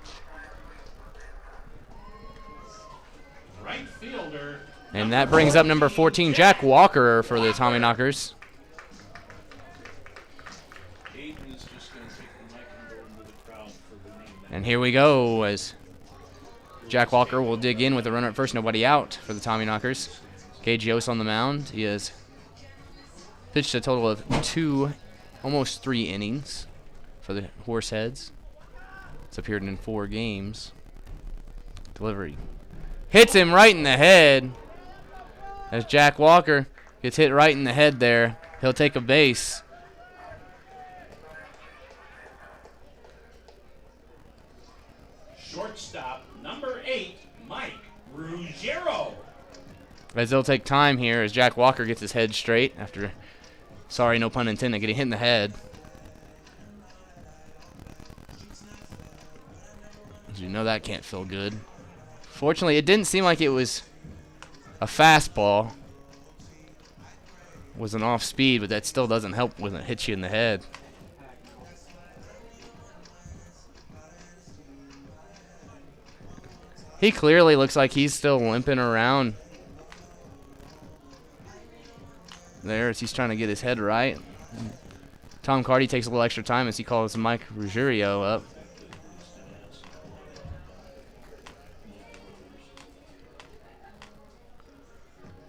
Right fielder. And that brings up number 14, Jack Walker, for the Tommyknockers. And here we go, as Jack Walker will dig in with a runner at first, nobody out for the Tommyknockers. Gage Yost on the mound. He has pitched a total of 2, almost 3 innings for the Horseheads. It's appeared in 4 games. Delivery. Hits him right in the head. As Jack Walker gets hit right in the head there, he'll take a base. Shortstop, number 8, Mike Ruggiero. As they'll take time here as Jack Walker gets his head straight after, sorry, no pun intended, getting hit in the head. As you know, that can't feel good. Fortunately, it didn't seem like it was a fastball. It was an off speed, but that still doesn't help when it hits you in the head. He clearly looks like he's still limping around there as he's trying to get his head right. Tom Carty takes a little extra time as he calls Mike Ruggiero up.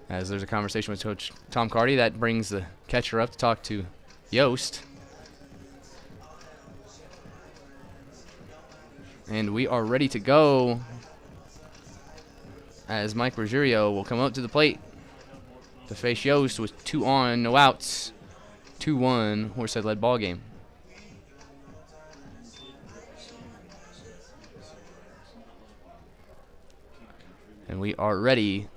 As there's a conversation with Coach Tom Carty, that brings the catcher up to talk to Yost. And we are ready to go, as Mike Ruggiero will come up to the plate to face Yost with 2 on, no outs. 2-1, Horsehead-led ball game. And we are ready.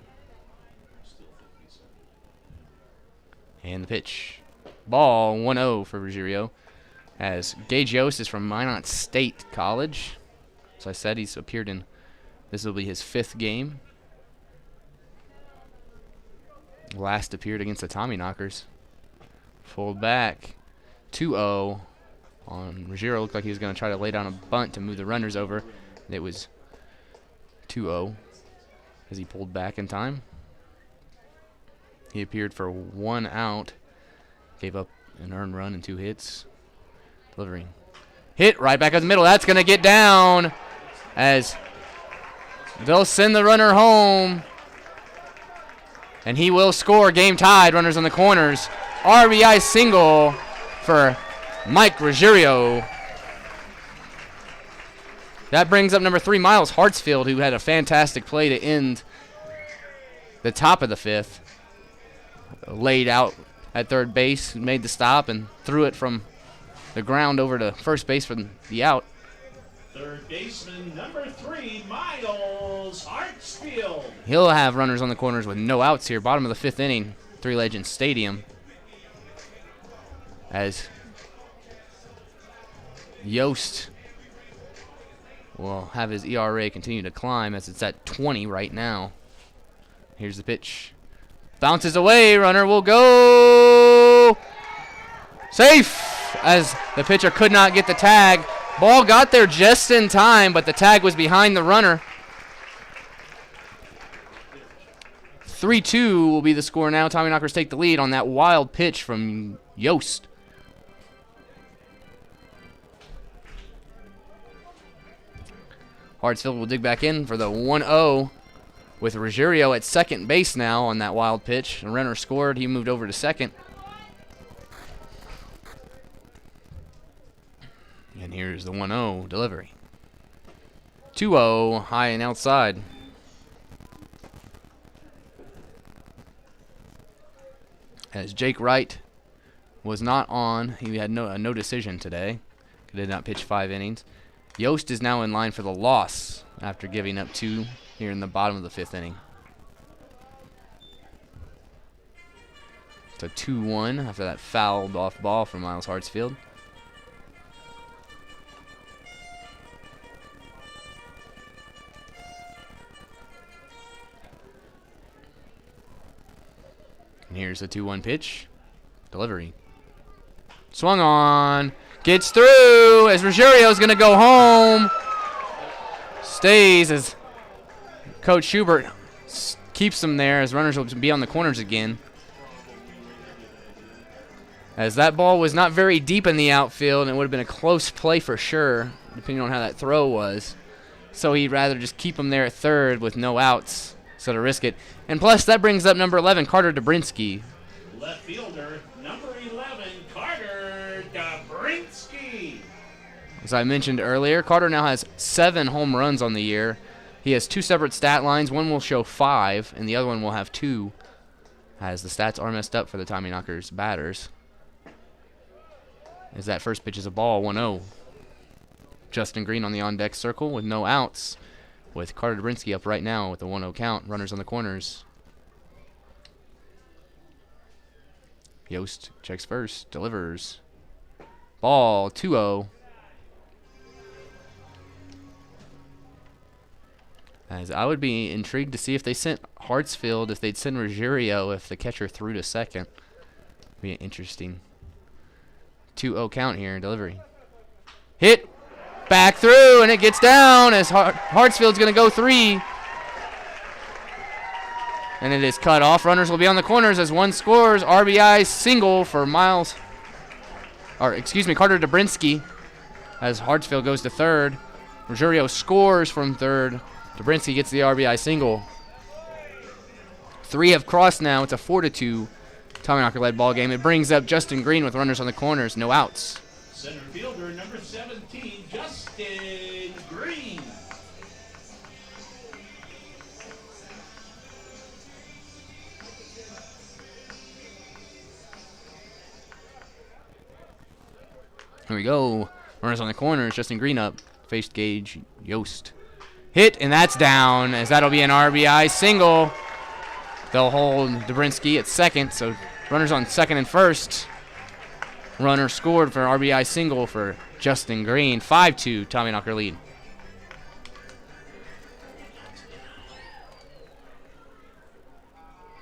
And the pitch. Ball, 1-0 for Ruggiero, as Gage Yost is from Minot State College. So I said he's appeared in, this will be his 5th game. Last appeared against the Tommyknockers. Pulled back, 2-0 on Ruggiero. Looked like he was going to try to lay down a bunt to move the runners over. It was 2-0 as he pulled back in time. He appeared for 1 out, gave up an earned run and 2 hits. Delivering. Hit right back up the middle. That's going to get down as they'll send the runner home. And he will score. Game tied. Runners on the corners. RBI single for Mike Ruggiero. That brings up number 3, Miles Hartsfield, who had a fantastic play to end the top of the 5th. Laid out at third base, made the stop, and threw it from the ground over to first base for the out. Third baseman, number 3, Miles Hartsfield. He'll have runners on the corners with no outs here. Bottom of the 5th inning, Three Legends Stadium. As Yost will have his ERA continue to climb as it's at 20 right now. Here's the pitch. Bounces away. Runner will go. Safe, as the pitcher could not get the tag. Ball got there just in time, but the tag was behind the runner. 3-2 will be the score now. Tommyknockers take the lead on that wild pitch from Yost. Hartsfield will dig back in for the 1-0 with Ruggiero at second base now on that wild pitch. The runner scored. He moved over to second. And here's the 1-0 delivery. 2-0 high and outside. As Jake Wright was not on, he had no decision today. He did not pitch 5 innings. Yost is now in line for the loss after giving up 2 here in the bottom of the 5th inning. It's a 2-1 after that fouled off ball from Miles Hartsfield. And here's the 2-1 pitch. Delivery. Swung on. Gets through as Ruggiero's going to go home. Stays as Coach Schubert keeps him there as runners will be on the corners again. As that ball was not very deep in the outfield, and it would have been a close play for sure, depending on how that throw was. So he'd rather just keep him there at third with no outs, so to risk it. And plus, that brings up number 11, Carter Dobrinsky. Left fielder, number 11, Carter Dobrinsky. As I mentioned earlier, Carter now has 7 home runs on the year. He has 2 separate stat lines. One will show 5, and the other one will have 2, as the stats are messed up for the Tommyknockers batters. As that first pitch is a ball, 1-0. Justin Green on the on-deck circle with no outs, with Carter Dobrinsky up right now with the 1-0 count. Runners on the corners. Yost checks first, delivers. Ball, 2-0. As I would be intrigued to see if they sent Hartsfield, if they'd send Ruggiero if the catcher threw to second. Be interesting. 2-0 count here in delivery. Hit, back through, and it gets down as Hartsfield's going to go 3. And it is cut off. Runners will be on the corners as one scores. RBI single for Carter Dobrinsky as Hartsfield goes to third. Ruggiero scores from third. Dobrinsky gets the RBI single. 3 have crossed now. It's a 4-2 Tommyknocker-led ball game. It brings up Justin Green with runners on the corners, no outs. Center fielder, number 17, Justin Green. Here we go. Runners on the corners, Justin Green up. Faced Gage Yost. Hit, and that's down, as that'll be an RBI single. They'll hold Dobrinsky at second, so runners on second and first. Runner scored for an RBI single for Justin Green. 5-2 Tommyknocker lead.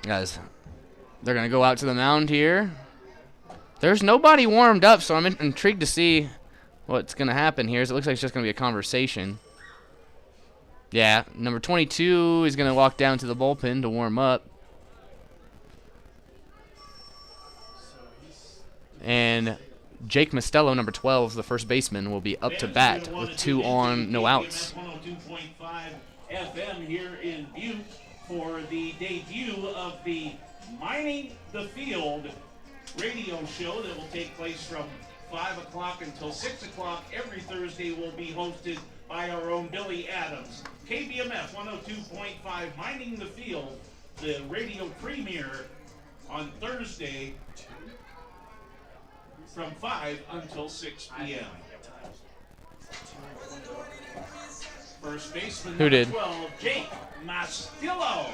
Guys, they're going to go out to the mound here. There's nobody warmed up, so I'm intrigued to see what's going to happen here. It looks like it's just going to be a conversation. Yeah, number 22 is going to walk down to the bullpen to warm up. And Jake Mostello, number 12, the first baseman, will be up to bat with 2 on, no outs. 102.5 FM here in Butte for the debut of the Mining the Field radio show that will take place from 5 o'clock until 6 o'clock. Every Thursday will be hosted by our own Billy Adams. KBMF 102.5 Mining the Field, the radio premiere on Thursday from 5 until 6 p.m. First baseman, who did? 12, Jake Mastillo.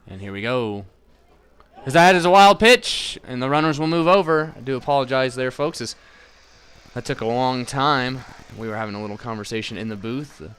And here we go. As that is a wild pitch, and the runners will move over. I do apologize there, folks. That took a long time. We were having a little conversation in the booth. The